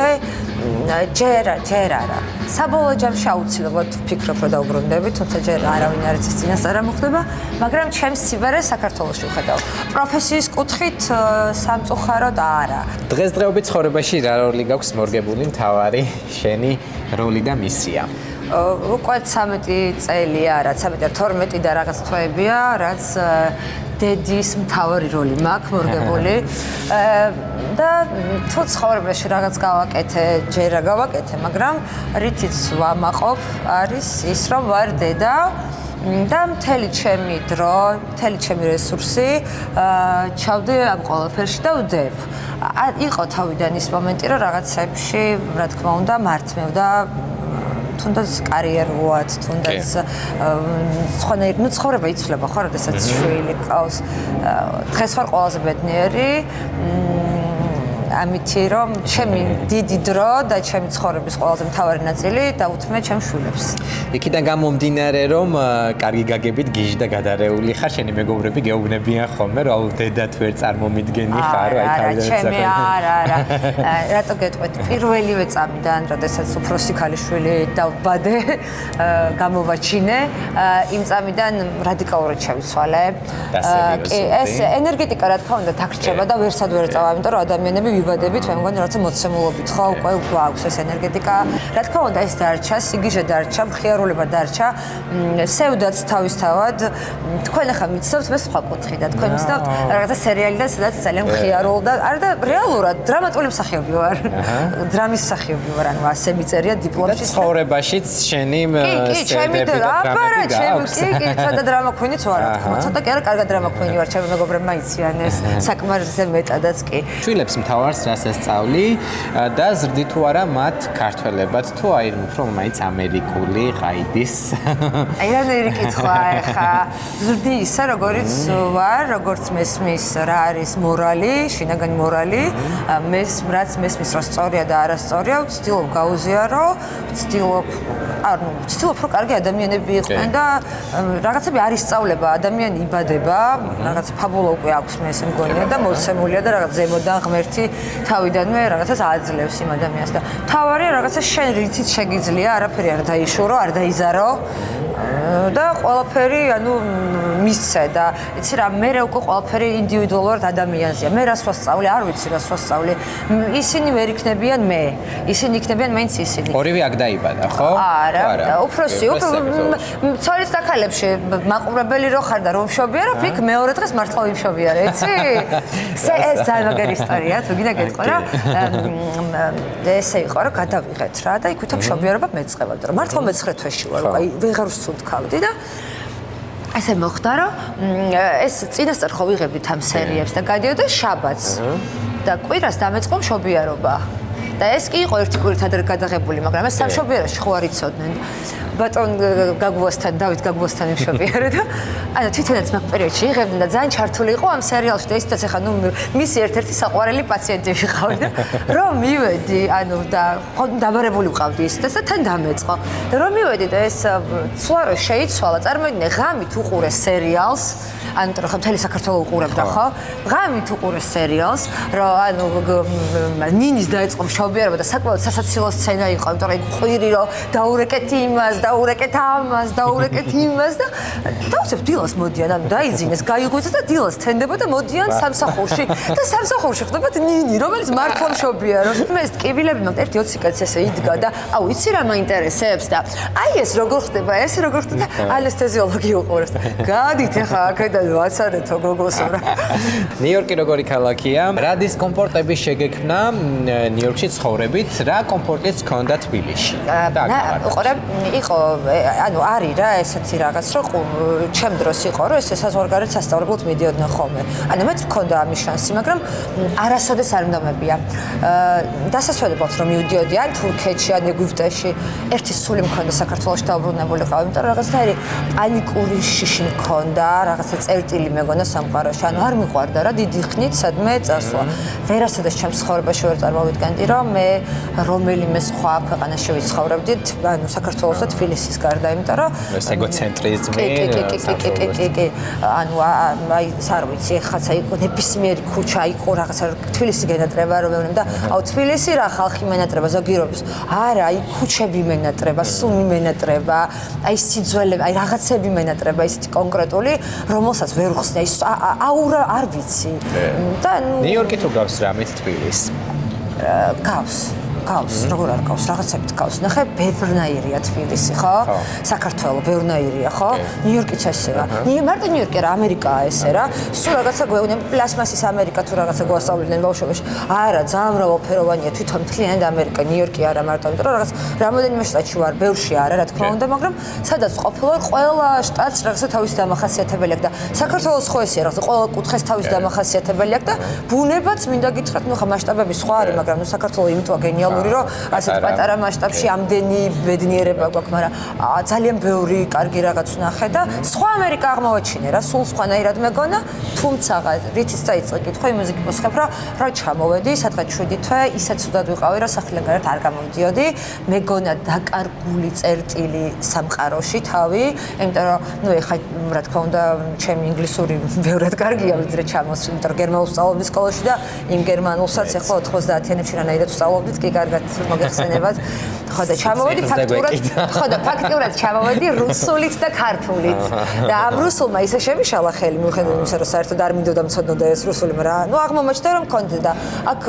ჯერ არა. საბოლოო ჯამში აუცილებლად ვფიქრობ, რომ დავბრუნდები, თუმცა ჯერ არავინ არ იცის წინასწარ რა მოხდება, მაგრამ ჩემს სიბერეს საქართველოში ვხედავ. პროფესიის კუთხით სამწუხაროდ არა. დღესდღეობით ცხოვრებაში რა როლი გაქვს მორგებული მთავარი შენი როლი და მისია? უკვე 13 წელია, რაც 12 და რაღაც თვეებია, რაც დედის მთავარი როლი მაქვს მორგებული და თუ ცხოვრებაში რაღაც გავაკეთე, ჯერ რა გავაკეთე, მაგრამ რითიც ვამაყობ არის ის, რომ ვარ დედა და მთელი ჩემი დრო, მთელი ჩემი რესურსი ჩავდე ამ ყველაფერში და ვდებ. იყო თავიდან ის მომენტი, რომ რაღაცებში, რა თქმა უნდა, მართმევდა თუნდაც კარიერულად, თუნდაც სხვანაირ, ნუ ცხოვრება იცვლება ხო, როდესაც შვილი ყავს. დღეს ვარ ყველაზე ბედნიერი. ამითი რომ ჩემი დიდი დრო და ჩემი ცხოვრების ყველაზე მთავარი ნაწილი დაუთმე ჩემ შვილებს. იქიდან გამომდინარე რომ კარგი გაგებით გიჟი და გადარეული ხარ, შენი მეგობრები გეუბნებიან ხოლმე რომ დედა თუ ვერ წარმომიდგენი ხარ, აი თავიდან არა. რატო გეტყვით? პირველივე წამიდან, როდესაც უფროსი ქალიშვილი დავბადე, გამოვაჩინე, იმ წამიდან რადიკალურად შევიცვალე. კი, ეს ენერგეტიკა რა თქმა უნდა დაგრჩება და ვერსად ვერ წავა, იმიტომ რომ ადამიანები ვიბადებით, მე მგონი რაღაცა მოცემულობით ხო, უკვე გვაქვს ეს ენერგეტიკა. რა თქმა უნდა, ეს დარჩა, სიგიჟე დარჩა, მხიარულება დარჩა, სევდაც თავისთავად. თქვენ ახლა მიცნობთ მე სხვა კუთხი და თქვენ მიცნობთ რაღაცა სერიალიდან, სადაც ძალიან მხიარულ და არა და რეალურად დრამატული მსახიობი ვარ. დრამის მსახიობი ვარ, ანუ ასე მიწერია დიპლომში. ცხოვრებაშიც შენი სერდები და დრამები გაქვს. კი, ცოტა დრამა ქვინიც ვარ, რა თქმა უნდა. ცოტა კი არა, კარგად დრამა ქვინი ვარ, ჩემი მეგობრებმა იციან ეს საკმარისზე მეტადაც კი. შვილებს მთავარს რას ესწავლი და ზრდი თუ არა მათ ქართველებად თუ აი უფრო მაინც ამერიკული ყაიდის. აი რა კითხვა ახლა. ზრდი ისე როგორიც ვარ, როგორც მესმის რა არის მორალი, შინაგანი მორალი, რაც მესმის რა სწორია და არასწორია, ვცდილობ გაუზიარო, ვცდილობ რომ კარგი ადამიანები იყვნენ და რაღაცები არ ისწავლება, ადამიანი იბადება, რაღაც ფაბულა უკვე აქვს მე ესე მგონია და მოცემულია და რაღაც ზემოდან ღმერთი თავიდანვე რაღაცას აძლევს იმ ადამიანს და თავარია რაღაცა შენ რითიც შეგიძლია, არაფერი არ დაიშურო, არ დაიზარო. და ყველაფერი, ანუ მისცე და იცი რა, მე უკვე ყველაფერი ინდივიდუალურად ადამიანზეა. მე რას ვასწავლე, არ ვიცი რას ვასწავლე. ისინი ვერ იქნებიან მე. ისინი იქნებიან მაინც ისინი. ორივე აქ დაიბადა, ხო? არა, უფროსი, ცოლის დაქალებში მაყურებელი რო ხარ და რომ მშობიარობ, იქ მეორე დღეს მართლა ვიმშობიარე, იცი? ეს ძალიან მაგარი ისტორია, თუ გინდა გეტყვი რა. ესე იყო რა, გადავიღეთ რა და იქ ვითომ მშობიარობა მეწყებოდა. მართლა მეცხრე თვეში ვარ, უკვე ვეღარ ვსუნთქავდი და ესე მოხდა რომ ეს წინასწარ ხო ვიღებდით ამ სერიებს და გადიოდა შაბათს და კვირას დამეწყო მშობიარობა. და ეს კი იყო ერთი კვირით ადრე გადაღებული, მაგრამ ეს სამშობიაროში ხო არ იცოდნენ. ბატონ გაგუასთან, დავით გაგუასთან იმშობიარე და ანუ თვითონაც მაგ პერიოდში იღებდნენ და ძალიან ჩართული იყო ამ სერიალში და ისიც ახლა ნუ მისი ერთ-ერთი საყვარელი პაციენტი ვიყავი და რომ მივედი, ანუ და დაბარებული ვყავდი ისიც და თან დამეწყო. და რომ მივედი და ეს ცვლა რო შეიცვალა, წარმოიდგინე ღამით უყურე სერიალს, ანუ რა მთელი საქართველოს უყურებდა ხო? ღამით უყურე სერიალს, რომ ანუ ნინის დაიწყო მშობიარობა და საკმაოდ სასაცილო სცენა იყო, იმიტომ რომ ყვირი რომ დაურეკეთ იმას, დაურეკეთ ამას, დაურეკეთ იმას და დავუცებ დილას მოდიან, ანუ დაიძინეს, გაიღვიძეს და დილას თენდება და მოდიან სამსახურში და სამსახურში ხდებათ ნინი, რომელიც მართლა მშობიარობს. მე ეს ტკივილები მაგ ერთი 20 კაცი ესე იდგა და აუ იცი რა მაინტერესებს და აი ეს როგორ ხდება, ეს როგორ ხდება ანესთეზიოლოგი უყურებს და გადით ახლა აქედან ვაცარეთო გოგოსო რა. ნიუ-იორკი როგორი ქალაქია? რა დისკომფორტები შეგექმნა ნიუ-იორკში ცხოვრებით, რა კომფორტიც ჰქონდა თბილისში? უყურე, იყო, ანუ არის რა ესეთი რაღაც, რომ ჩემ დროს იყო, რომ ეს საზღვარგარეთ სასწავლებლად მიდიოდნენ ხოლმე. ანუ მეც მქონდა ამის შანსი, მაგრამ არასოდეს არ მდომებია. დასასვენებლად რომ მივდიოდი ან თურქეთში, ან ეგვიპტეში, ერთი სული მქონდა საქართველოში დაუბრუნებულიყავ, იმიტომ რომ რაღაცნაირი პანიკური შიში მქონდა, რაღაცა წერტილი მეგონა სამყაროში. ანუ არ მიყვარდა რა დიდი ხნით სადმე წასვლა. ვერასოდეს ჩემს ცხოვრებაში ვერ წარმოვიდგენდი, რომ მე რომელიმე სხვა ქვეყანაში ვიცხოვრებდით, ანუ საქართველოს და თბილისის გარდა, იმიტომ რომ ეს ეგოცენტრიზმი. კი, ანუ აი არ ვიცი, ეხაცა იყო ნებისმიერი ქუჩა, იყო რაღაცა თბილისი გენატრება რომელიმე და აუ თბილისი რა ხალხი მენატრება ზოგიერობის. არა, აი ქუჩები მენატრება, სუნი მენატრება, აი სიძველე, აი რაღაცები მენატრება ისეთი კონკრეტული, რომელსაც ვერ ხსნა ის აურა არ ვიცი. და ნიუ-იორკი თუ გავს რამით თბილისს? გავს, როგორ არ გავს, რაღაცებით გავს. ნახე, ბევრნაირია თბილისი, ხო? საქართველოს ბევრნაირია, ხო? ნიუ-იორკიც ესეა. მარტო ნიუ-იორკი რა, ამერიკაა ესე რა. სულ რაღაცა გვეუბნები, პლასმასის ამერიკა თუ რაღაცა გვასწავლიდნენ ბავშვობაში. არა, ძალიან მრავალფეროვანია თვითონ მთლიანად ამერიკა, ნიუ-იორკი არა მარტო, იმიტომ რომ რაღაც რამოდენიმე შტატში ვარ, ბევრში არა, რა თქმა უნდა, მაგრამ სადაც ყოფილვარ, ყველა შტატს რაღაცა თავისი დამახასიათებელი აქვს და საქართველოს ხო ესეა, რაღაცა ყველა კუთხეს თავისი დამახასიათებელი აქვს და ბუნებაც მინდა გითხრათ, ნუ ხა მასშტაბები სხვა არის, მაგრამ ნუ საქართველოს იმიტოა გენიალური რომ ასეთ პატარა მასშტაბში ამდენი ბედნიერება გვაქვს, მაგრამ ძალიან ბევრი კარგი რაღაც ვნახე და სხვა ამერიკა აღმოვაჩინე რა, სულ სხვანაირად მეგონა, თუმცა რითიც დაიწყე კითხვა იმაზე გიპოსხებ, რა ჩამოვედი, სადღაც 7 თვე, ისე ცუდად ვიყავი, რომ სახლიდან გარეთ არ გამოვიდიოდი, მეგონა დაკარგული წერტილი სამყაროში თავი, იმიტომ რომ ნუ ეხა რა თქმა უნდა ჩემი ინგლისური ბევრად კარგია, ვიდრე ჩამოსვი, იმიტომ რომ გერმანულს სწავლობდი სკოლაში და იმ გერმანულსაც ეხლა 90-იანებში რანაირად ვსწავლობდით, კი კარგად მოგეხსენებათ. ხო და ჩამოვედი ფაქტურად ჩამოვედი რუსულით და ქართულით. და ამ რუსულმა ისე შემიშალა ხელი, მიუხედავად იმისა, რომ საერთოდ არ მინდოდა მცოდნოდა ეს რუსული, მაგრამ ნუ აღმომაჩნდა რომ მქონდა და აქ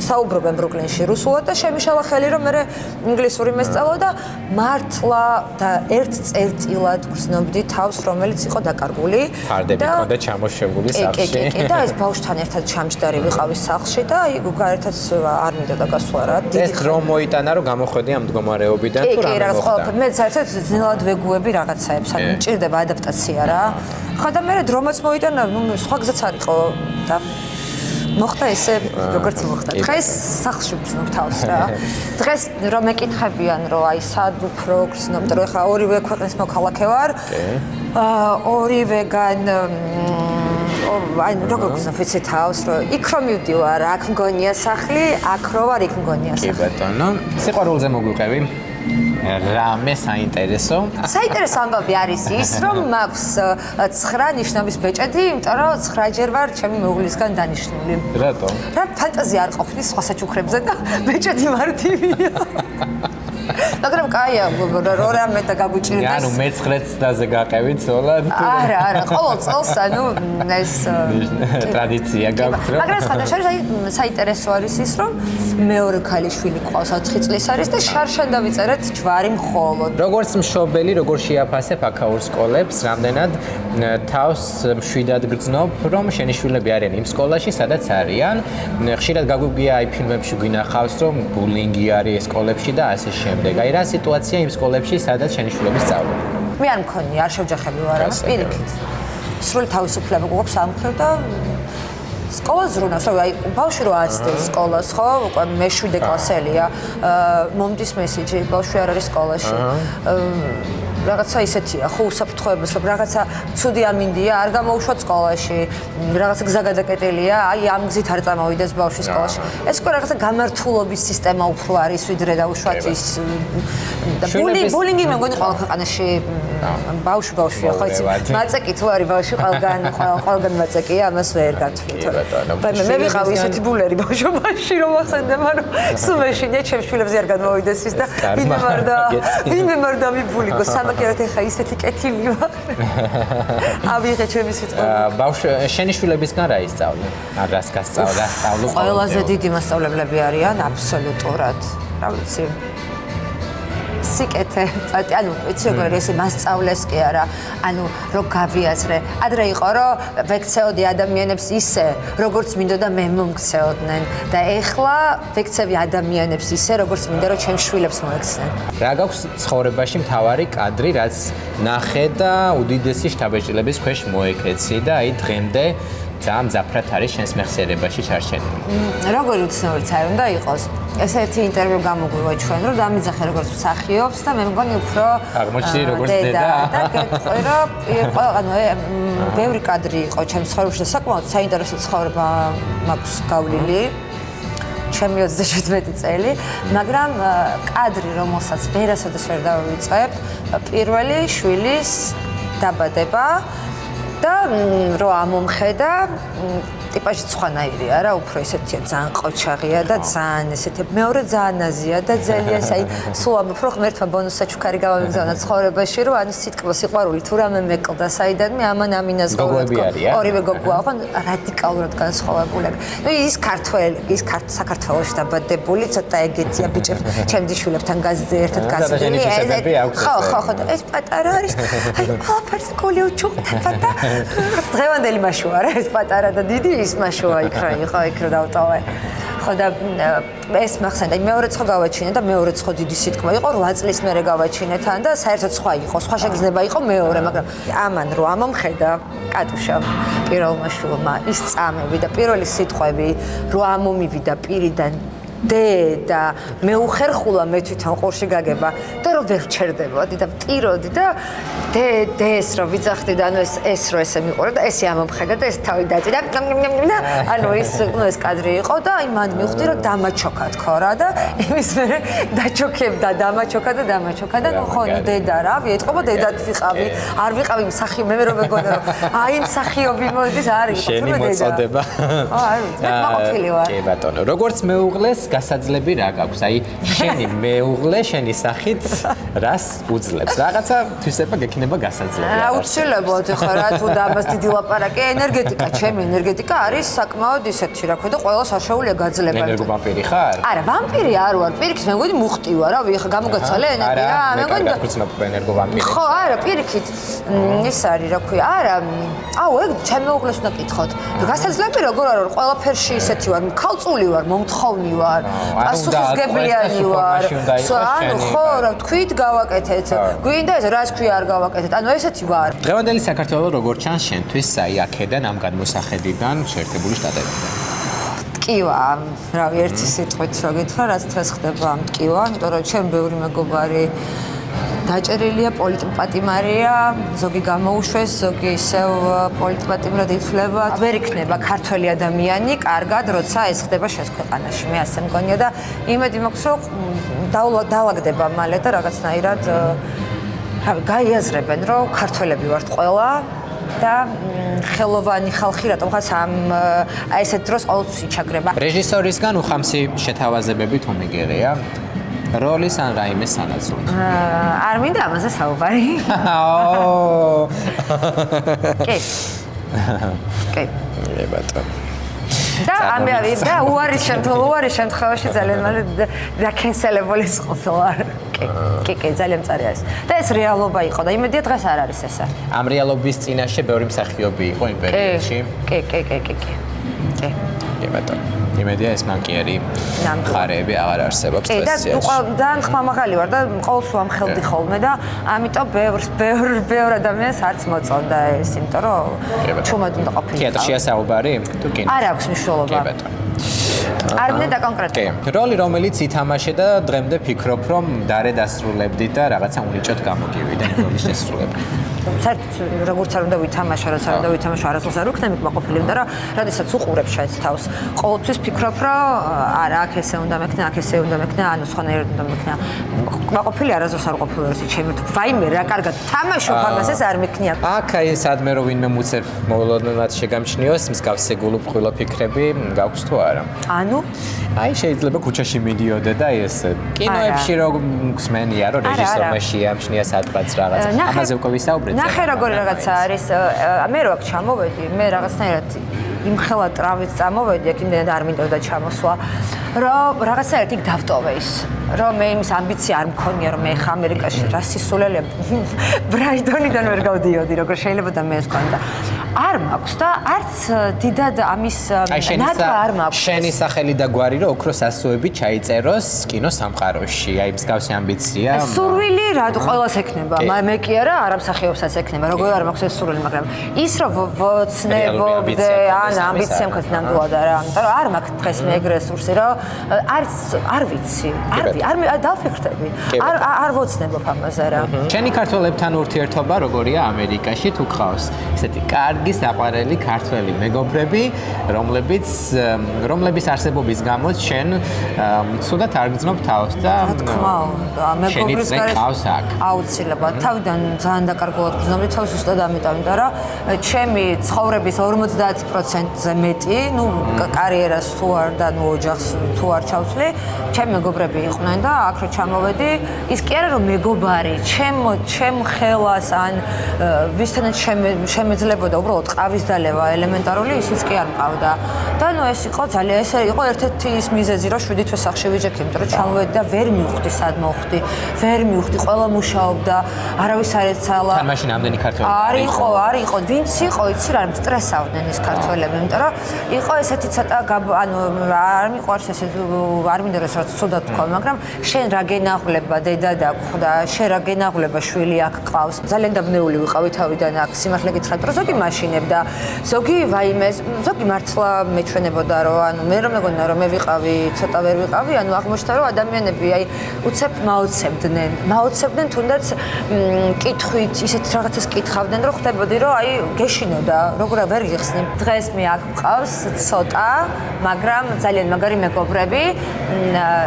საუბრობენ ბრუკლინში რუსულად და შემიშალა ხელი, რომ მე ინგლისური მესწავლო და მართლა და ერთ წერტილად გრძნობდი თავს, რომელიც იყო დაკარგული. ფარდები ჰქონდა ჩამოშებული სახლში. კი, და ეს ბავშვთან ერთად ჩამჯდარი ვიყავი სახლში და აი გარეთაც არ მინდოდა გასვლა რა. ეს დრო მოიტანა რომ გამოხვედი ამ მდგომარეობიდან თუ რა რაღაც ყველაფერი მე საერთოდ ძნელად ვეგუები რაღაცაებს, ანუ მჭირდება ადაპტაცია რა. ხო და მე დრომაც მოიტანა, ნუ სხვა გზაც არ იყო და მოხდა ესე, როგორც მოხდა. დღეს სახლში ვცნობ თავს რა. დღეს რომ მეკითხებიან, რომ აი სად უფრო გრძნობ, რომ ეხლა ორივე ქვეყნის მოქალაქე ვარ. ორივეგან აი როგორ გზნობ ვიცი თავს, რომ იქ რომ მივდივარ, აქ მგონია სახლი, აქ რო ვარ, იქ მგონია სახლი. კი ბატონო. სიყვარულზე მოგვიყევი? რამე საინტერესო? საინტერესო ამბავი არის ის, რომ მაქვს 9 ნიშნობის ბეჭედი, იმიტომ რომ 9 ჯერ ვარ ჩემი მეუღლისგან დანიშნული. რატო? რა ფანტაზია არ ყოფილი სხვა საჩუქრებზე და ბეჭედი მარტივია. მაგრამ კაია, რამე და გაგვიჭირდეს. ანუ მე-9 წლაზე გაყევით ზოლად. არა, ყოველ წელს ანუ ეს ტრადიცია გაქვთ რა. მაგრამ სხვადასხვა საინტერესო არის ის, რომ მეორე ქალიშვილი ყავს 4 წლის არის და შარშან დავიწერეთ ჯვარი მხოლოდ. როგორც მშობელი, როგორ შეაფასებ აქაურ სკოლებს, რამდენად თავს მშვიდად გრძნობ, რომ შენი შვილები არიან იმ სკოლაში, სადაც არიან. ხშირად გაგვიგია აი ფილმებში გვინახავს, რომ ბულინგი არის სკოლებში და ასე შემდეგ. აი რა სიტუაცია იმ სკოლებში, სადაც შენი შვილები სწავლობენ? მე არ მქონია, არ შევჯახები ვარ ამას პირიქით. სრული თავისუფლება გვაქვს ამ მხრივ და სკოლა ზრუნავს, აი ბავშვი რო აცდებს სკოლას, ხო? უკვე მე-7 კლასელია. მომდის მესიჯი, ბავშვი არ არის სკოლაში. რაღაცა ისეთია, ხო, უსაფრთხოებას, რომ რაღაცა ცუდი ამინდია, არ გამოუშვათ სკოლაში, რაღაცა გზა გადაკეტილია, აი ამ გზით არ წამოვიდეს ბავშვი სკოლაში. ეს უკვე რაღაცა გამართულობის სისტემა უფრო არის, ვიდრე დაუშვათ ის და ბულინგი მე მგონი ყველა ქვეყანაში ბავშვია, ხო იცი? მაწეკი თუ არის ბავშვი, ყველგან მაწეკია, ამას ვერ გათვლით. მე ვიყავი ისეთი ბულერი ბავშვობაში, რომ ახსენდება, რომ სულ მეშინია ჩემს შვილებზე არ გადმოვიდეს ის და ვინმე მარდა მიბულიკო სამაგერად ეხა ისეთი კეთილი ვარ. ავიღე ჩემი სიტყვა. ბავშვი შენი შვილებისგან რა ისწავლე? ან რას გასწავლე? ყველაზე დიდი მასწავლებლები არიან აბსოლუტურად. რა ვიცი. სიკეთე, ანუ იცი როგორ ეს მასწავლეს კი არა, ანუ რო გავიაზრე. ადრე იყო რომ ვექცეოდი ადამიანებს ისე, როგორც მინდოდა მე მომქცეოდნენ და ეხლა ვექცევი ადამიანებს ისე, როგორც მინდა რომ ჩემს შვილებს მოექცნენ. რა გაქვს ცხოვრებაში მთავარი კადრი, რაც ნახე და უდიდესი შთაბეჭდილების ქვეშ მოეკეცი და აი დღემდე ძალიან მძაფრად არის შენს მეხსიერებაში ჩარჩენილი. როგორი უცნაურიც არ უნდა იყოს. ესეთი ინტერვიუ გამოგვივა ჩვენ, რომ დამიძახე როგორც მსახიობს და მე მგონი უფრო აღმოჩნდი როგორც დედა. და გეტყვი რომ ანუ ბევრი კადრი იყო ჩემს ცხოვრებაში და საკმაოდ საინტერესო ცხოვრება მაქვს გავლილი. ჩემი 37 წელი, მაგრამ კადრი, რომელსაც ვერასოდეს ვერ დავივიწყებ, პირველი შვილის დაბადება და რო ამომხედა ტიპაჟი სხვანაირია რა, უფრო ესეთია ძალიან ყოჩაღია და ძალიან ესეთი მეორე ძალიან აზია და ძალიან აი სულ ამ უფრო ღმერთმა ბონუს საჩუქარი გავამიგზავნა ცხოვრებაში, რომ ანუ სიტყვა სიყვარული თუ რამე მეკლდა საიდან მე ამან ამინას ორივე გოგოა, ხო რადიკალურად განსხვავებულები. ნუ ის ქართველი, ის საქართველოში დაბადებული, ცოტა ეგეთია ბიჭებს, ჩემი შვილებთან გაზზე ერთად გასული. ხო, და ეს პატარა არის. აი ყველაფერზე კოლიო ჩუქდება და დღევანდელი მაშოა რა, ეს პატარა და დიდი ის მაშოა იქ რა იყო, იქ რა დავტოვე. ხო და ეს მახსენდა, მეორე ცხო გავაჩინე და მეორე ცხო დიდი სიტყვა იყო 8 წლის მერე გავაჩინე თან და საერთოდ სხვა იყო, სხვა შეგრძნება იყო მეორე, მაგრამ ამან რო ამომხედა კატუშამ პირველმა შვილმა ის წამები და პირველი სიტყვები რო ამომივიდა პირიდან და მე უხერხულა მე თვითონ ყურში გაგება და რომ ვერ ჩერდებოდი და ვტიროდი და ეს რომ ვიძახდი და ანუ ეს რო ესე მიყურე და ესე ამომხედა და ეს თავი დაჭი და ანუ ეს კადრი იყო და აი მან მივხვდი რომ დამაჩოქა თქო რა და იმის მერე დაჩოქებდა დამაჩოქა და ნუ ხო ნუ დედა რა ვიეთყობა დედად ვიყავი არ ვიყავი მსახიობი მე რომ მეგონა რომ აი მსახიობი მოდის არის შენი მოწოდება არ ვიცი მე მაყოფილი ვარ კი ბატონო როგორც მეუღლეს გასაძლები რა გაქვს? აი შენი მეუღლე შენი სახით რას უძლებს? რაღაცა თვისება გექნება გასაძლები. აუცილებლად ხო რა თუ და ამას დიდი ლაპარაკი ენერგეტიკა, ჩემი ენერგეტიკა არის საკმაოდ ისეთი რა ქვია და ყველა საშუალია გაძლება. ენერგოვამპირი ხარ? არა, ვამპირი არ ვარ. პირიქით მე მგონი მუხტი ვარ, რა ვიხა გამოგაცალე ენერგია. მე მგონი გაგცნობ ენერგოვამპირი. ხო, არა, პირიქით ის არის რა ქვია. არა, აუ ეგ ჩემი მეუღლეს უნდა კითხოთ. გასაძლები როგორ არ ვარ? ყველაფერში ისეთი ვარ, ქალწული ვარ, მომთხოვნი ვარ. პასუხისგებლიანი ვარ. ანუ ხო, რა თქვით გავაკეთეთ. გვინდა ეს რას ქვია არ გავაკეთეთ. ანუ ესეთი ვარ. დღევანდელი საქართველო როგორ ჩანს შენთვის აი აქედან ამ გადმოსახედიდან შეერთებული შტატებიდან? ტკივა, რავი, ერთი სიტყვით რო გითხრა, რაც დღეს ხდება ამ ტკივა, იმიტომ რომ ჩემ ბევრი მეგობარი დაჭერილია, პოლიტპატიმარია, ზოგი გამოუშვეს, ზოგი ისევ პოლიტპატიმრად ითვლება. ვერ იქნება ქართველი ადამიანი კარგად, როცა ეს ხდება შენს ქვეყანაში. მე ასე მგონია და იმედი მაქვს, რომ დავაგდება მალე და რაღაცნაირად რავი, გაიაზრებენ, რომ ქართველები ვართ ყველა და ხელოვანი ხალხი რატომღაც ამ ესეთ დროს ყოველთვის იჩაგრება. რეჟისორისგან უხამსი შეთავაზებები თუ მიგერია? როლის ან რაიმე სანაცვლოდ. არ მინდა ამაზე საუბარი. კი. კი. ბატონო. და ამავე და უარის შემთხვევაში ძალიან მალე დაკენსელებული ყოფილა. კი, ძალიან მწარი არის. და ეს რეალობა იყო და იმედია დღეს არ არის ესა. ამ რეალობის წინაშე ბევრი მსახიობი იყო იმ პერიოდში. კი. კი ბატონო. იმედია ეს მანკიერი მხარეები აღარ არსებობს დღეს. და ხმამაღალი ვარ და ყოველთვის ვამხელდი ხოლმე და ამიტომ ბევრ ადამიანს არც მოწონდა ეს, იმიტომ რომ ჩუმად უნდა ყოფილიყო. თეატრშია საუბარი? თუ კი. არ აქვს მნიშვნელობა. კი ბატონო. არ მინდა დაკონკრეტება. კი, როლი რომელიც ითამაშე და დღემდე ფიქრობ რომ დარე დასრულებდი და რაღაცა უნიჭოდ გამოგივიდა იმ როლის შესრულება. საერთოდ როგორც არ უნდა ვითამაშო, რაც არ უნდა ვითამაშო, არასდროს არ ვიქნები კმაყოფილი, იმიტომ რომ როდესაც უყურებ შენს თავს, ყოველთვის ფიქრობ, რომ არა, აქ ესე უნდა მექნა, აქ ესე უნდა მექნა, ანუ სხვანაირად უნდა მექნა. კმაყოფილი არასდროს არ ყოფილი ვარ, ჩემი თუ ვაიმე რა კარგად თამაშობ ამას ეს არ მექნია. აქ აი სადმე რომ ვინმე მუცებ მოულოდნელად შეგამჩნიოს, მსგავსი გულუფხვილო ფიქრები გაქვს თუ არა? ანუ აი შეიძლება ქუჩაში მიდიოდე და ეს კინოებში რომ გსმენია რომ რეჟისორმა შეამჩნია სადღაც რაღაცა. ამაზე უკვე ვისაუბრეთ. ნახე როგორი რაღაცა არის. მე რო აქ ჩამოვედი, მე რაღაცნაირად იმხელა ტრავით წამოვედი, აქ იმდენად არ მინდოდა ჩამოსვლა, რომ რაღაცნაირად იქ დავტოვე ის. რომ მე იმის ამბიცია არ მქონია, რომ მე ხა ამერიკაში რა სისულელია ბრაიტონიდან ვერ გავდიოდი, როგორ შეიძლება და მე ეს კონდა. არ მაქვს და არც დიდად ამის ნატვა არ მაქვს. შენი სახელი და გვარი რომ ოქროს ასოები ჩაიწეროს კინო სამყაროში. აი მსგავსი ამბიცია. სურვილი რა ყველას ექნება. მე კი არა მსახიობსაც ექნება. როგორ არ მაქვს ეს სურვილი, მაგრამ ის რომ ვოცნებობდე, ან ამბიცია მქონდა ნამდვილად არა. იმიტომ რომ არ მაქვს დღეს მე ეგ რესურსი, რომ არ ვიცი. არ დავფიქრდები. არ ვოცნებობ ამაზე რა. შენი ქართველებთან ურთიერთობა როგორია ამერიკაში თუ გყავს? ესეთი კარგი საყვარელი ქართველი მეგობრები, რომლების არსებობის გამო შენ ცუდად არ გძნობ თავს და რა თქმა უნდა, მეგობრის გარეშე აუცილებლად თავიდან ძალიან დაკარგულად გძნობდი თავს უბრალოდ ამიტომ, რომ ჩემი ცხოვრების 50%-ზე მეტი, კარიერას თუ არ და ოჯახს თუ არ ჩავცვლი, ჩემი მეგობრები იყვნენ და აქ რო ჩამოვედი, ის კი არა რომ მეგობარი, ჩემ ხელას ან ვისთანაც შემეძლებოდა უბრალოდ ყავის დალევა ელემენტარული, ისიც კი არ მყავდა. და ეს იყო ძალიან ეს იყო ერთ-ერთი ის მიზეზი, რომ 7 თვე სახში ვიჯექი, იმიტომ რომ ჩამოვედი და ვერ მივხვდი სად მოვხდი, ყველა მუშაობდა, არავის არ ეცალა. თან მაშინ ამდენი ქართველი არ იყო, ვინც იყო, იცი რა, სტრესავდნენ ეს ქართველები, იმიტომ რომ იყო ესეთი ცოტა ანუ არ მიყვარს ესე არ მინდა რომ რაც ცუდად თქვა, მაგრამ შენ რა გენაღვლება დედა დაგხვდა, შენ რა გენაღვლება შვილი აქ ყავს. ძალიან დაბნეული ვიყავი თავიდან აქ სიმართლე გითხრათ, რომ ზოგი მაშინებდა, ზოგი ვაიმე, ზოგი მართლა მეჩვენებოდა რომ ანუ მე რომ მეგონა რომ მე ვიყავი, ცოტა ვერ ვიყავი, ანუ აღმოჩნდა რომ ადამიანები აი უცებ მაოცებდნენ თუნდაც კითხვით, ისეთ რაღაცას კითხავდნენ, რომ ხვდებოდი რომ აი გეშინოდა, როგორ ვერ გიხსნი. დღეს მე აქ მყავს ცოტა, მაგრამ ძალიან მაგარი მეგობრები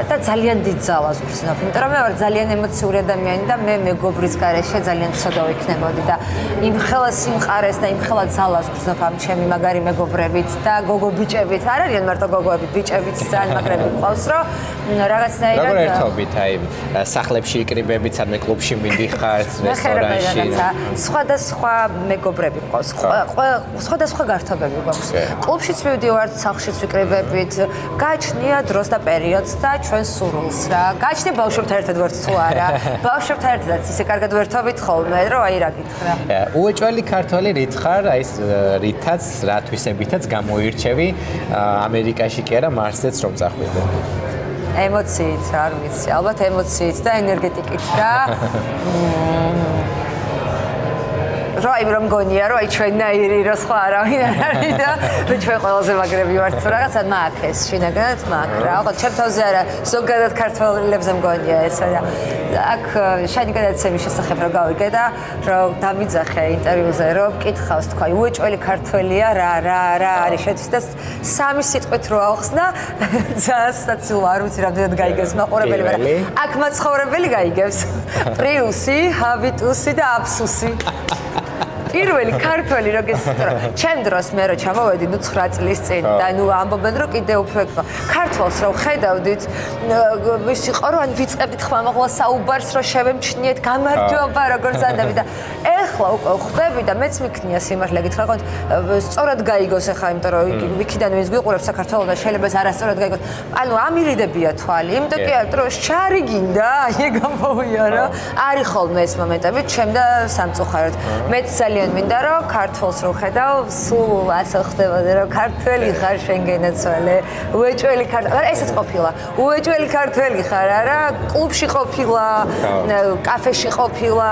და ძალიან დიდ ძალას ვგრძნობ, იმიტომ რომ მე ვარ ძალიან ემოციური ადამიანი და მე მეგობრის გარეშე ძალიან ცოტა ვიქნებოდი და იმ ხელა სიმყარეს და იმ ხელა ძალას ვგრძნობ ამ ჩემი მაგარი მეგობრებით და გოგო ბიჭებით. არ არიან მარტო გოგოები, ბიჭებით ძალიან მაგრები ყავს, რომ რაღაცნაირად როგორ ერთობით აი სახლებში იკრიბებით, სადმე კლუბში მიდიხართ, რესტორანში. სხვადასხვა მეგობრები ყავს, სხვადასხვა გართობები გვაქვს. კლუბშიც მივდივართ, სახლშიც ვიკრიბებით, გაჩნია დროს და პერიოდს და ჩვენ სურვილს რა. გაჩნია ბავშვებთან ერთად ვართ თუ არა. ბავშვებთან ერთადაც ისე კარგად ვერთობით ხოლმე, რომ აი რა გითხრა. უეჭველი ქართველი რით ხარ, აი რითაც, რა თვისებითაც გამოირჩევი ამერიკაში კი არა, მარსზეც რომ წახვიდე. ემოციით, არ ვიცი, ალბათ ემოციით და ენერგეტიკით რა. რომ მგონია, რომ აი ჩვენნაირი რო სხვა არავინ არ არის და ჩვენ ყველაზე მაგრები ვართ. რაღაცა მაქვს ეს შინაგანად მაქვს რა. ხო, ჩემ თავზე არა, ზოგადად ქართველებზე მგონია ეს რა. აქ შენი გადაცემის შესახებ რო გავიგე და რომ დამიძახე ინტერვიუზე, რომ მკითხავს თქვა, უეჭველი ქართველია რა არის შეთვის და სამი სიტყვით რო ავხსნა, ძალიან საცილო არ ვიცი რამდენად გაიგებს მაყურებელი, მაგრამ აქ მაცხოვრებელი გაიგებს. პრიუსი, ჰაბიტუსი და აფსუსი. პირველი ქართველი როგორც ჩემ დროს მე რო ჩამოვედი 9 წლის წინ და ამბობენ რომ კიდე უფრო ქართველს რო ხედავდით ის იყო რომ ვიწყებდით ხმამაღლა საუბარს რომ შევემჩნიეთ გამარჯობა როგორც ადები და ეხლა უკვე ხვდები და მეც მიქნია სიმართლე გითხრა ხო სწორად გაიგოს ახლა იმიტომ რომ ვიქიდან ვინც გვიყურებს საქართველოს და შეიძლება არასწორად გაიგოს ანუ ამირიდებია თვალი იმიტომ კი არა რომ შარი გინდა აი გამოვია რომ არის ხოლმე ეს მომენტები ჩემ და სამწუხაროდ მეც ძალიან მინდა რომ ქართველს რო ხედავ სულ ასე ხდებოდა რომ ქართველი ხარ შენ გენაცვალე უეჭველი ქართველი არა ესეც ყოფილა უეჭველი ქართველი ხარ არა კლუბში ყოფილა კაფეში ყოფილა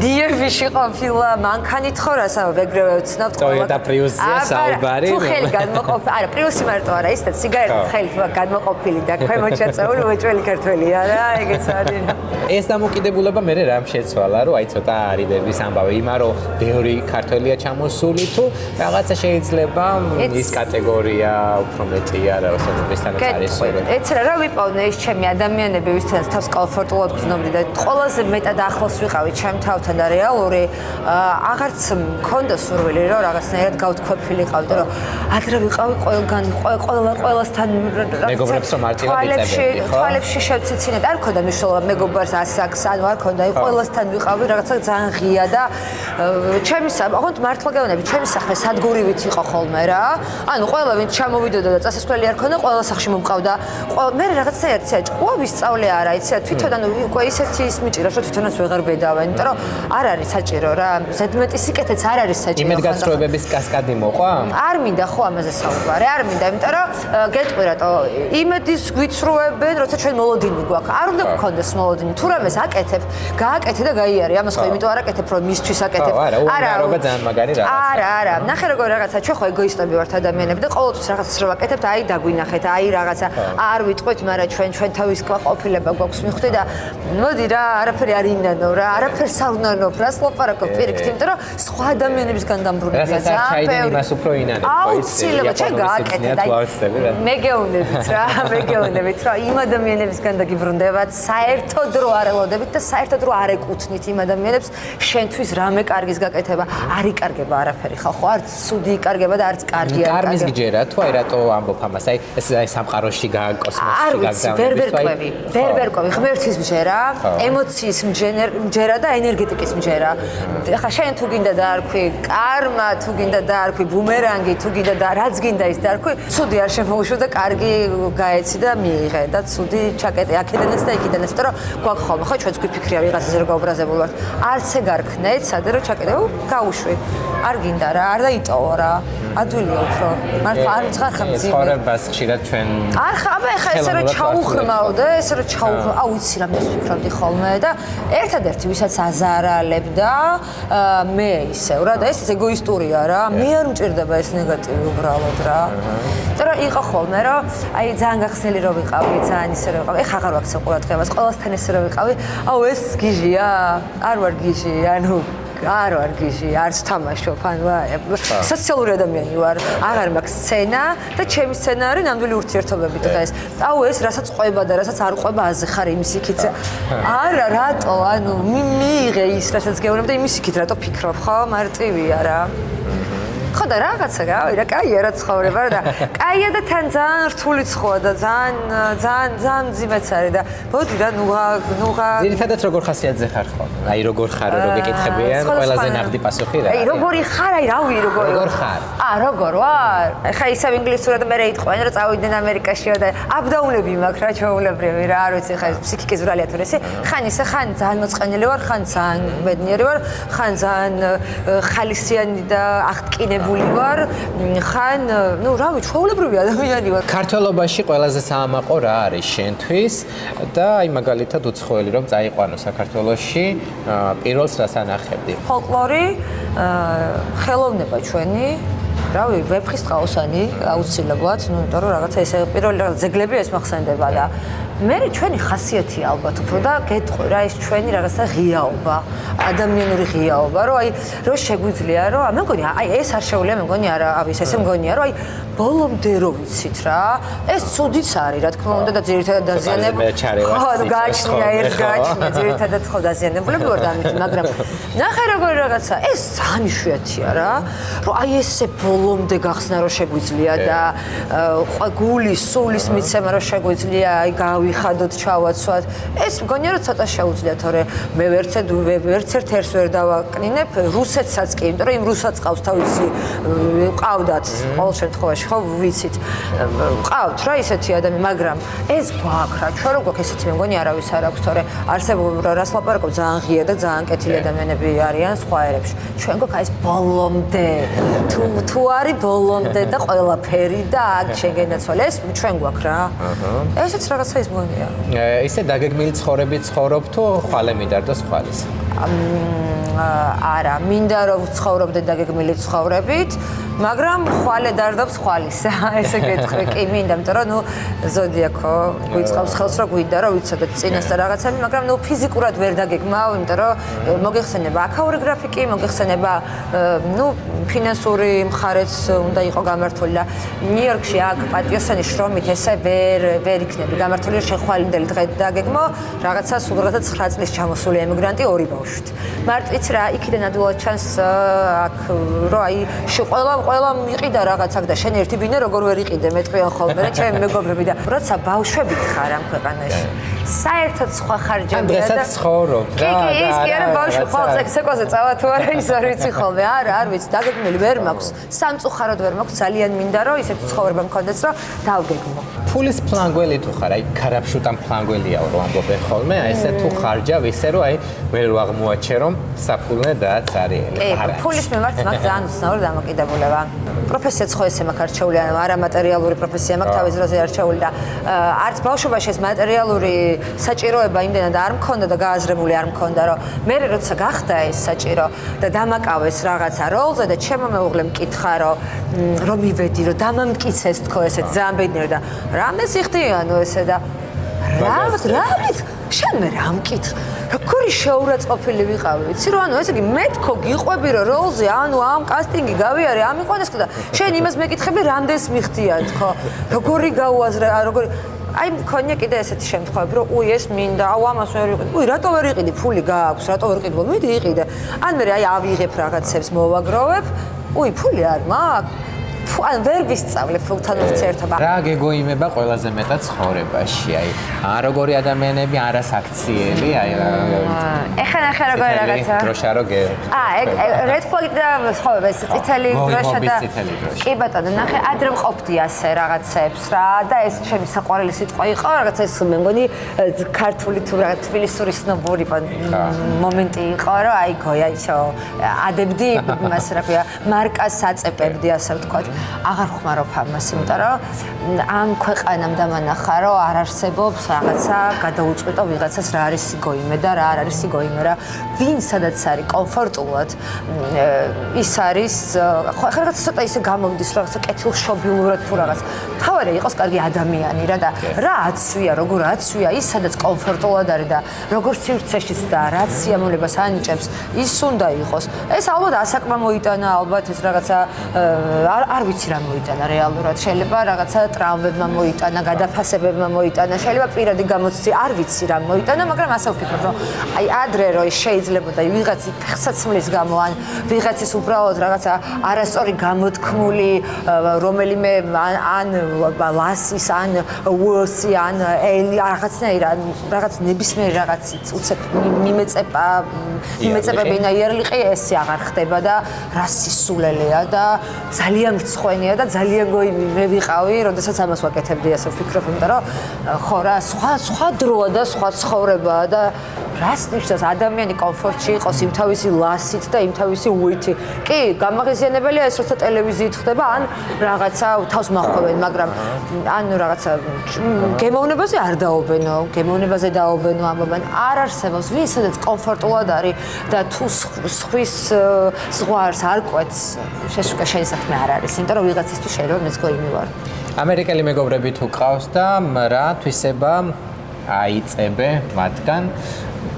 დიევში ყოფილა მანქანით ხო რასაუბრებ ეგრევე ვცნობთ Toyota Prius-ია საუბარი თუ ხელი გადმოყოფილი არა პრიუსი მარტო არა ისეთ სიგარეტით ხელი გადმოყოფილი და ქვემოთ ჩაწეული უეჭველი ქართველია რა ეგეც არის ეს დამოკიდებულება მე რამ შეცვალა რომ აი ცოტა არიდების ამბავი იმა რომ ბევრი ქართველია ჩამოსული თუ რაღაცა შეიძლება ის კატეგორია უფრო მეტია რა ვისთანაც არის სწორი ეც რა ვიპოვნე ის ჩემი ადამიანები ვისთანაც თავს კომფორტულად გრძნობდი და ყველაზე მეტად ახლოს ვიყავი ჩემ თავთან და რეალური აღარც მქონდა სურვილი რომ რაღაცნაირად გავთქვაფილიყავდი რომ ადრე ვიყავი ყველასთან მეგობრებს რომ მარტივად იწებებდი ხო თვალებში შევციცინეთ არ მქონდა მნიშვნელობა მეგობარს ასაკს ანუ არ მქონდა ყველასთან ვიყავი რაღაცა ძალიან ღია და ჩემი ოღონდ მართლა გეუბნები ჩემი საქმე სადგურივით იყო ხოლმე რა ანუ ყველა ვინც ჩამოვიდოდა და წასასვლელი არ ქონდა ყველა სახში მომყავდა მე რაღაცა ერთია ჭკუა ვისწავლე არა იცი თვითონ ანუ უკვე ისეთი ის მიჭირა რომ თვითონაც ვეღარ ბედავენ იმიტომ რომ არ არის საჭირო რა ზედმეტი სიკეთეც არ არის საჭირო იმედგაცრუებების კასკადი მოყვა არ მინდა ხო ამაზე საუბარი არ მინდა იმიტომ რომ გეტყვი რატო იმედის გვიცრუებენ როცა ჩვენ მოლოდინი გვაქვს არ უნდა გქონდეს მოლოდინი თუ რამეს აკეთებ გააკეთე და გაიარე ამას ხო იმიტომ არ აკეთებ რომ მისთვის აკეთებ არა ძალიან მაგარი რაღაცა არა ნახე როგორ რაღაცა ჩვენ ხო ეგოისტები ვართ ადამიანები და ყოველთვის რაღაცას რო ვაკეთებთ აი დაგვინახეთ აი რაღაცა არ ვიტყვით მაგრამ ჩვენ თავის ყოფილება გვაქვს მიხვდი და მოდი რა არაფერი არ ინანო რა არაფერს არ უნანო რას ლაპარაკობ პირიქით იმიტომ რომ სხვა ადამიანებისგან დამბრუნებია ძალიან ბევრი იმას უფრო ინანებ ხო იცი ჩვენ გააკეთე და მე გეუბნებით რა იმ ადამიანებისგან დაგიბრუნდებათ საერთოდ რო არ ელოდებით და საერთოდ რო არ ეკუთვნით იმ ადამიანებს შენთვის რამე კარგის გაკეთება არ იკარგება არაფერი ხალხო არც ცუდი იკარგება და არც კარგი არ კარგის გჯერა თუ აი რატო ამბობ ამას აი ეს აი სამყაროში კოსმოსში გაგზავნები ვერბერკოვი ღმერთის მჯერა ემოციის მჯერა და ენერგეტიკის მჯერა ახლა შენ თუ გინდა დაარქვი კარმა თუ გინდა დაარქვი ბუმერანგი თუ გინდა და რაც გინდა ის დაარქვი ცუდი არ შემოუშვა და კარგი გაეცი და მიიღე და ცუდი ჩაკეტე აქედანაც და იქიდანაც იმიტომ რომ გვაქვს ხოლმე ხო ჩვენც გვიფიქრია ვიღაცაზე რომ გაუბრაზებული ვართ არც ეგ არ ქნეთ სადე რომ ჩაკეტე გაუშვი არ გინდა რა არ დაიტოვო რა ადვილია უფრო მართლა არ მცხარხა მძიმე ცხოვრებას ხშირად ჩვენ არ ხაბა ეხა ესე რომ ჩაუხრმაო და ესე რომ აუ იცი რა მე ვფიქრობდი ხოლმე და ერთადერთი ვისაც აზარალებდა მე ისევ რა და ეს ეგოისტურია რა მე არ მჭირდება ეს ნეგატივი უბრალოდ რა იმიტომ რომ იყო ხოლმე რომ აი ძალიან გახსნილი რომ ვიყავი ძალიან ისე რომ ვიყავი ეხა აღარ ვაქცევ ყურადღებას ყოველასთან ესე რომ ვიყავი აუ ეს გიჟია არ ვარ გიჟი ანუ არ ვარ გიჟი, არც თამაშობ, ანუ სოციალური ადამიანი ვარ, აღარ მაქვს სცენა და ჩემი სცენა არის ნამდვილი ურთიერთობები დღეს. აუ ეს რასაც ყვება და რასაც არ ყვება აზიხარ იმის იქით. არა, რატო? ანუ მიიღე ის რასაც გეუბნებ და იმის იქით რატო ფიქრობ, ხო? მარტივია რა. ხო და რაღაცა რა კაია რა ცხოვრება და კაია და თან ძალიან რთული ცხოვრება და ძალიან მძიმეც არის და მოდი რა ნუღა ძირითადად როგორ ხასიათზე ხარ ხო? აი როგორ ხარ რო გეკითხებიან ყველაზე ნაღდი პასუხი რა. აი როგორი ხარ აი რავი როგორ ხარ? როგორ ვარ? ხა ისევ ინგლისურად მე რეიტყვენ რომ წავიდნენ ამერიკაში და აპდაუნები მაქვს რა ჩაულებრივი რა არ ვიცი ხა ფსიქიკის ვრალია თუ ესე ხან ისე ხან ძალიან მოწყენილი ვარ ხან ძალიან ბედნიერი ვარ ხან ძალიან ხალისიანი და აღტკინებული ვარ ხან ნუ რავი ჩვეულებრივი ადამიანი ვარ ქართველობაში ყველაზე საამაყო რა არის შენთვის და აი მაგალითად უცხოელი რომ წაიყვანო საქართველოში პირველს რას ანახებდი ფოლკლორი ხელოვნება ჩვენი რავი ვეფხისტყაოსანი აუცილებლად ნუ იმიტომ რომ რაღაცა ესე პირველი რაღაც ძეგლები ეს მახსენდება და მე ჩვენი ხასიათი ალბათ უფრო და გეტყვი რა ეს ჩვენი რაღაცა ღიაობა, ადამიანური ღიაობა, რომ აი რო შეგვიძლია რომ მე მგონი აი ეს არ შეუძლია მე მგონი არა ავის ესე მგონია რომ აი ბოლომდე რო ვიცით რა ეს ცუდიც არის რა თქმა უნდა და ძირითადად დაზიანებული ხო გააჩნია ერთ გააჩნია ძირითადად ხო დაზიანებული ვარ და ამით მაგრამ ნახე როგორი რაღაცა ეს ძალიან იშვიათია რა რომ აი ესე ბოლომდე გახსნა რომ შეგვიძლია და გულის სულის მიცემა რომ შეგვიძლია აი გავიხადოთ ჩავაცვათ ეს მგონია რომ ცოტა შეუძლია თორე მე ვერც ერთ ვერ დავაკნინებ რუსეთსაც კი იმიტომ რომ იმ რუსეთს ყავს თავისი ყავდათ ყოველ შემთხვევაში ხო ვიცით ყავთ რა ისეთი ადამიანი მაგრამ ეს გვაქვს რა ჩვენ რო გვაქვს ესეთი მე მგონი არავის არ აქვს თორე არსებობს რას ლაპარაკობ ძალიან ღია და ძალიან კეთილი ადამიანები არიან სხვა ერებში ჩვენ გვაქვს ეს ბოლომდე თუ არის ბოლომდე და ყველაფერი და აქ შეგენაცვალე ეს ჩვენ გვაქვს რა ესეც რაღაცა ის მგონია ისე დაგეგმილი ცხოვრებით ცხოვრობ თუ ხვალე მიდარდოს ხვალის არა მინდა რომ ცხოვრობდე დაგეგმილი ცხოვრებით მაგრამ ხვალე დარდობს ხვალის ესე გეტყვი კი მინდა იმიტომ რომ ნუ ზოდიაქო გვიწყავს ხელს რომ გვინდა რომ ვიცოდეთ წინასწარ რაღაცები მაგრამ ნუ ფიზიკურად ვერ დაგეგმავ იმიტომ რომ მოგეხსენება აქაური გრაფიკი მოგეხსენება ნუ ფინანსური მხარეც უნდა იყო გამართული და ნიუ-იორკში აქ პატიოსანის შრომით ესე ვერ იქნები გამართული შეხვალინდელი დღე დაგეგმო რაღაცა სულ რაღაცა 9 წლის ჩამოსული ემიგრანტი ორი ბავშვით მარტივიც რა იქიდან ადვილად ჩანს აქ რომ აი ყველა მიყიდა რაღაც აქ და შენ ერთი ბინა როგორ ვერ იყიდე მეტყვიან ხოლმე და ჩემი მეგობრები და როცა ბავშვებით ხარ ამ ქვეყანაში საერთოდ სხვა ხარჯებია და დღესაც ცხოვრობ რა კი ის კი არა ბავშვი ხოლმე ცეკვაზე წავა თუ არა ის არ ვიცი ხოლმე არ ვიცი დაგეგმილი ვერ მაქვს სამწუხაროდ ვერ მაქვს ძალიან მინდა რომ ისეთი ცხოვრება მქონდეს რომ დავგეგმო ფულის ფლანგველი თუ ხარ აი ქარაფშუტან ფლანგველია რომ ამბობენ ხოლმე აი ესე თუ ხარჯავ ისე რომ აი ვერ ვაღმოაჩე რომ საფულნე დააც არის კი ფულის მიმართ მაგ ძალიან უცნაური დამოკიდებულება პროფესიაც ხო ესე მაქვს არჩეული არა მატერიალური პროფესია მაქვს თავის დროზე არჩეული და არც ბავშვობაში ეს მატერიალური საჭიროება იმდენად არ მქონდა და გააზრებული არ მქონდა რომ მე როცა გახდა ეს საჭირო და დამაკავეს რაღაცა როლზე და ჩემო მეუღლემ მკითხა რომ მივედი რომ დამამტკიცეს თქო ესე ძალიან ბედნიერი და რამეს იხდიანო ესე და რამით შენ მე რა მკითხ როგორი შეურაცხყოფილი ვიყავი ვიცი რომ ანუ ესე იგი მე თქო გიყვები რომ როლზე ანუ ამ კასტინგი გავიარე ამ იყონეს და შენ იმას მეკითხები რამდენს მიხდიან თქო როგორი გაუაზრე როგორი აი მქონია კიდე ესეთი შემთხვევები რომ უი ეს მინდა აუ ამას ვერ ვიყიდე უი რატო ვერ იყიდი ფული გააქვს რატო ვერ იყიდო მიდი იყიდე ან მე აი ავიღებ რაღაცებს მოვაგროვებ უი ფული არ მაქვს ან ვერ ვისწავლებ ფულთან ურთიერთობა. რა გეგოიმება ყველაზე მეტად ცხოვრებაში? აი, როგორი ადამიანები არასაქციელი, აი ეხლა ნახე როგორი რაღაცა. დროშა როგე. ეგ red flag და ხო, ეს წითელი დროშა და კი ბატონო, ნახე ადრე მყოფდი ასე რაღაცებს რა და ეს ჩემი საყვარელი სიტყვა იყო, რაღაცა ეს მე მგონი ქართული თუ რაღაც თბილისური სნობური მომენტი იყო, რომ აი გოია ისო ადებდი იმას რა ქვია, მარკას აწეპებდი ასე ვთქვათ. აღარ ხმარობ ამას, იმიტომ რომ ამ ქვეყანამ დამანახა, რომ არ არსებობს რაღაცა გადაუწყვეტო ვიღაცას რა არის სიგოიმე და რა არ არის სიგოიმე რა. ვინ სადაც არის კომფორტულად ის არის ხო ახლა რაღაც ცოტა ისე გამომდის რაღაცა კეთილშობილურად თუ რაღაც. თავარი იყოს კარგი ადამიანი რა და რა აცვია, როგორ აცვია ის სადაც კომფორტულად არის და როგორ სივრცეშიც და რაც სიამოვნებას ანიჭებს, ის უნდა იყოს. ეს ალბათ ასაკმა მოიტანა, ალბათ ეს რაღაცა არ ვიცი რა მოიტანა რეალურად. შეიძლება რაღაცა ტრავმებმა მოიტანა, გადაფასებებმა მოიტანა, შეიძლება პირადი გამოცდი, არ ვიცი რა მოიტანა, მაგრამ ასე ვფიქრობ, რომ აი ადრე რო შეიძლება და ვიღაცი ფეხსაცმლის გამო ან ვიღაცის უბრალოდ რაღაცა არასწორი გამოთქმული რომელიმე ან ლასის ან უოსი ან ელი რაღაცნაირად რაღაც ნებისმიერ რაღაცით უცებ მიმეწებებინა იარლიყი ესე აღარ ხდება და რა სისულელეა და ძალიან მრცხვენია და ძალიან გოიმი მე ვიყავი, როდესაც ამას ვაკეთებდი, ასე ვფიქრობ, იმიტომ რომ ხო რა, სხვა დროა და სხვა ცხოვრებაა და რას ნიშნავს ადამიანი კომფორტში იყოს იმ თავისი ლასით და იმ თავისი უითი. კი, გამაღიზიანებელია ეს როცა ტელევიზიით ხდება, ან რაღაცა თავს მახვევენ, მაგრამ ან რაღაცა გემოვნებაზე არ დაობენო, გემოვნებაზე დაობენო ამბობენ, არ არსებობს ვინ სადაც კომფორტულად არის და თუ სხვის ზღვარს არ კვეთს, შესულა შენი საქმე არ არის, იმიტომ რომ ვიღაცისთვის შეიძლება მეც გოიმი ვარ. ამერიკელი მეგობრები თუ ყავს და რა თვისება აიწებე მათგან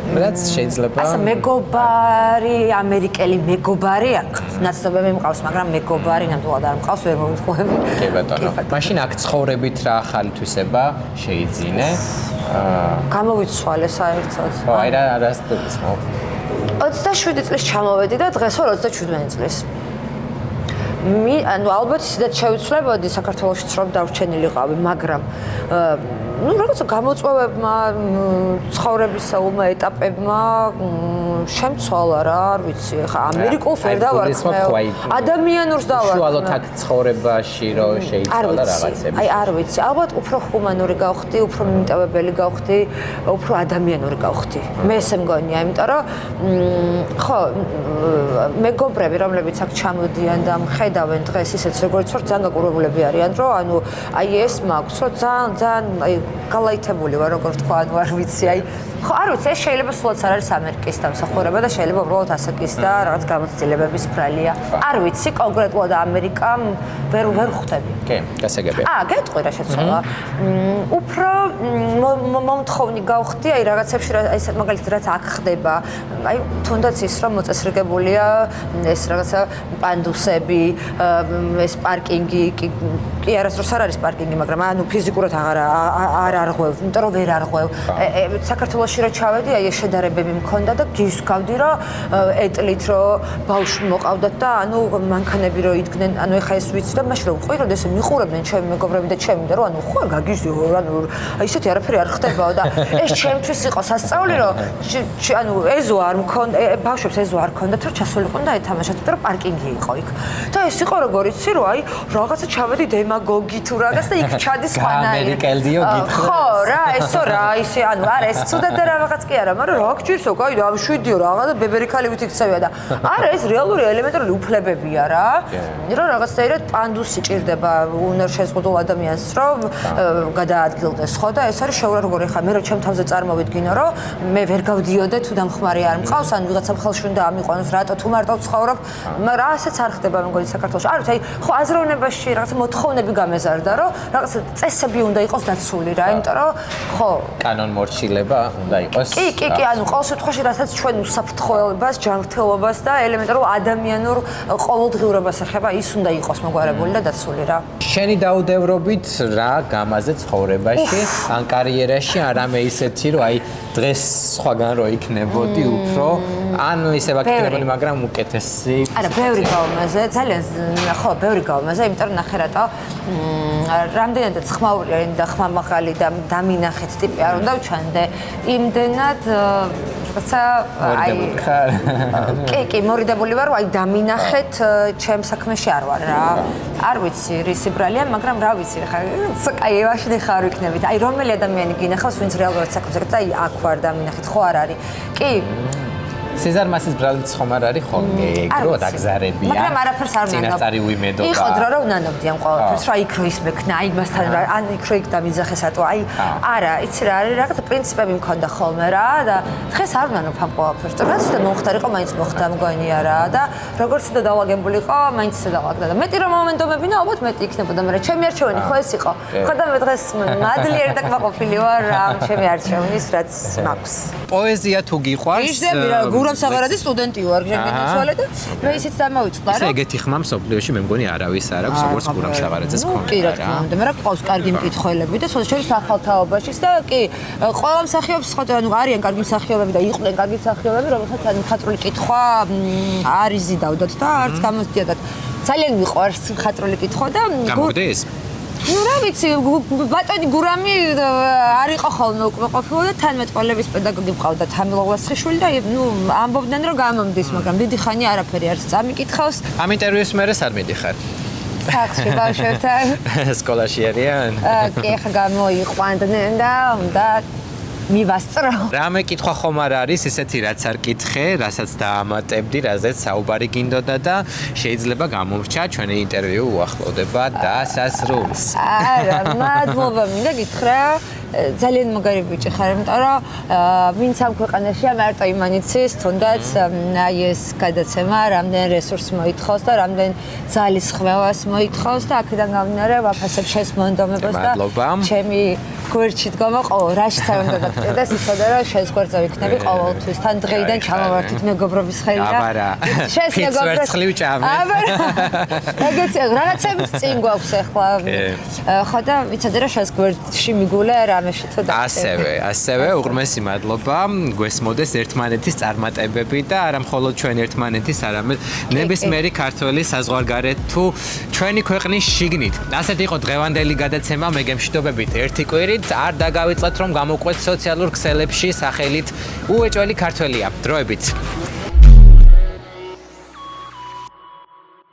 რაც შეიძლება ასე მეგობარი ამერიკელი მეგობარი აქვს ნაცნობები მყავს მაგრამ მეგობარი ნამდვილად არ მყავს ვერ მომიტყუები კი ბატონო მაშინ აქ ცხოვრებით რა ახალი თვისება შეიძინე გამოვიცვალე საერთოდ აი რა სტუდის მო 27 წლის ჩამოვედი და დღეს ვარ 37 წლის ანუ ალბათ ისედაც შევიცვლებოდი საქართველოში რომ დარჩენილიყავი მაგრამ რაღაცა გამოწვევებმა ცხოვრებისა უმა ეტაპებმა შემცვალა რა არ ვიცი ხა ამერიკულს ვერ დავარქმევ ადამიანურს დავარქმევ უშუალოდ აქ ცხოვრებაში რო შეიცვალა რაღაცები აი არ ვიცი ალბათ უფრო ჰუმანური გავხდი უფრო მიმტევებელი გავხდი უფრო ადამიანური გავხდი მე ესე მგონია იმიტომ რომ ხო მეგობრები რომლებიც აქ ჩამოდიან და მხედავენ დღეს ისეც როგორც ვარ ძალიან გაკურებულები არიან რომ ანუ აი ეს მაქვს რომ ძალიან აი გალაითებული ვარ როგორ თქვა ანუ არ ვიცი აი ხო არ ვიცი ეს შეიძლება სულაც არ არის ამერიკის დამსახურება და შეიძლება უბრალოდ ასაკის და რაღაც გამოცდილებების ბრალია არ ვიცი კონკრეტულად ამერიკამ ვერ ხვდები კი გასაგებია გეტყვი რა შეცვალა უფრო მომთხოვნი გავხდი აი რაღაცებში აი მაგალითად რაც აქ ხდება აი თუნდაც ის რომ მოწესრიგებულია ეს რაღაცა პანდუსები ეს პარკინგი კი არასდროს არ არის პარკინგი მაგრამ ანუ ფიზიკურად არ არღვევ იმიტომ რომ ვერ არღვევ საქართველოში რა ჩავედი აი ეს შედარებები მქონდა და გისკავდი რომ ეტლით რომ ბავშვი მოყავდათ და ანუ მანქანები რო იდგნენ ანუ ეხა ეს ვიცი და მაშინ რომ ვყვი რომ ესე მიყურებდნენ ჩემი მეგობრები და ჩემი და რომ ანუ ხო არ გაგიზიო ანუ ისეთი არაფერი არ ხდებაო და ეს ჩემთვის იყო სასწაული რომ ანუ ეზო არ მქონდა ბავშვებს ეზო არ ქონდათ რომ ჩასულიყვნენ და ეთამაშათ იმიტომ რომ პარკინგი იყო იქ და ეს იყო როგორ იცი რომ აი რაღაცა ჩავედი დემაგოგი თუ რაღაც და იქ ჩადის ხანაი ამერიკელდიო გითხრა ხო რა ესო რა ისე ანუ არა ეს ცუდად და რაღაცა კი არა მაგრამ რა გჭირსო კაი და შვიდიო რაღაცა ბებერიქალივით იქცევია და არა ეს რეალური ელემენტარული უფლებებია რა რომ რაღაცნაირად პანდუსი ჭირდება უნარ შეზღუდულ ადამიანს რომ გადაადგილდეს ხო და ეს არის შეურა როგორ ეხა მე რომ ჩემ თავზე წარმოვიდგინო რომ მე ვერ გავდიოდე თუ დამხმარე არ მყავს ან ვიღაცა მხალში უნდა ამიყვანოს რატო თუ მარტო ცხოვრობ მაგრამ ასეც არ ხდება მეგონი საქართველოში არ ვიცი აი ხო აზროვნებაში რაღაცა მოთხოვნები გამეზარდა რომ რაღაცა წესები უნდა იყოს დაცული რა იმიტომ რომ ხო კანონმორჩილება უნდა იყოს კი ანუ ყოველ შემთხვევაში რასაც ჩვენ უსაფრთხოებას ჯანმრთელობას და ელემენტარულ ადამიანურ ყოველდღიურობას ეხება ის უნდა იყოს მოგვარებული და დაცული რა შენი დაუდევრობით რა გამაზე ცხოვრებაში ან კარიერაში არამე ისეთი რომ აი დღეს სხვაგან რო იქნებოდი უფრო ან ისე ვაკეთებოდი მაგრამ უკეთესი არა ბევრი გავამაზე ძალიან ხო ბევრი გავამაზე იმიტომ რომ ნახე რატო რამდენადაც ხმაური და ხმამაღალი და დამინახეთ ტიპი არ უნდა ვჩანდე იმდენად რაღაცა აი კი მორიდებული ვარ აი დამინახეთ ჩემ საქმეში არ ვარ რა არ ვიცი რისი ბრალია მაგრამ რა ვიცი ხა კაი მაშინ ხარ ვიქნებით აი რომელი ადამიანი გინახავს ვინც რეალურად საქმეზე და აი აქ ვარ დამინახეთ ხო არ არის კი სეზარ მასის ბრალიც ხომ არ არის ხოლმე ეგრო დაგზარებია მაგრამ არაფერს არ ნანობ წინასწარი უიმედობა იყო დრო რომ ნანობდი ამ ყველაფერს რა იქ რო ის მექნა აი მასთან ან იქ რო იქ დამიძახეს ატო აი არა იცი რა არის რაღაცა პრინციპები მქონდა ხოლმე რა და დღეს არ ნანობ ამ ყველაფერს რაც და მომხდარიყო მაინც მოხდა მგონია რა და როგორც და დავალაგებულიყო მაინც დავაგდა და მეტი რომ მომენტომებინა ალბათ მეტი იქნებოდა მაგრამ ჩემი არჩევანი ხო ეს იყო ხო და მე დღეს მადლიერი და კმაყოფილი ვარ რა ჩემი არჩევნის რაც მაქვს პოეზია თუ გიყვარს საღარადი სტუდენტი ვარ გენაცვალე და მე ისიც დამოვიწყდა რა. ეგეთი ხმა მსოფლიოში მე მგონი არავის არ აქვს როგორც გურამ საღარაძეს ხმა. კი რა თქმა უნდა, მაგრამ ყავს კარგი მკითხველები და შესაძლოა ახალთაობაშიც და კი ყველა მსახიობს ხო ანუ არიან კარგი მსახიობები და იყვნენ კარგი მსახიობები, რომელსაც ანუ მხატვრული კითხვა არ იზიდავდათ და არც გამოსდიოდათ. ძალიან მიყვარს მხატვრული კითხვა და გამოგდეს ну რა ვიცი ბატონი გურამი არ იყო ხოლმე უკმაყოფილო და თანმეტყველების პედაგოგი მყავდა თამილოვასხიშვილი და ну ამბობდნენ რომ გამომდის მაგრამ დიდი ხანი არაფერი არც წამიკითხავს ამ ინტერვიუს მერეს არ მიდიხარ სახლში ბავშვებთან სკოლაში არიან კი ხა გამოიყვანდნენ და უნდა მივასწრო. რამე კითხვა ხომ არ არის ისეთი რაც არ კითხე, რასაც დაამატებდი, რაზეც საუბარი გინდოდა და შეიძლება გამომრჩა ჩვენი ინტერვიუ უახლოვდება დასასრულს. არა, მადლობა მინდა გითხრა. ძალიან მაგარი ბიჭი ხარ, იმიტომ რომ ვინც ამ ქვეყანაშია მარტო იმანიცის, თუნდაც აი ეს გადაცემა რამდენ რესურსს მოითხოვს და რამდენ ძალის ხმევას მოითხოვს და აქედან გამომდინარე ვაფასებ შენს მონდომებას და ჩემი გვერდში დგომა ყოველ რაში არ უნდა დაგჭირდეს იცოდა რომ შენს გვერდზე ვიქნები ყოველთვის თან დღეიდან ჩამოვართით მეგობრობის ხელი აბარა შენს მეგობრებს ხლივ ჭამე აბარა ეგეც რაღაცებიც წინ გვაქვს ახლა ხო და ვიცოდი რომ შენს გვერდში მიგულე რამეში თუ ასევე უღრმესი მადლობა გვესმოდეს ერთმანეთის წარმატებები და არა მხოლოდ ჩვენ ერთმანეთის არამედ ნებისმიერი ქართველი საზღვარგარეთ თუ ჩვენი ქვეყნის შიგნით ასეთი იყო დღევანდელი გადაცემა მე გემშვიდობებით ერთი კვირით არ დაგავიწყეთ რომ გამოყვეთ სოციალურ ქსელებში სახელით უეჭველი ქართველია დროებით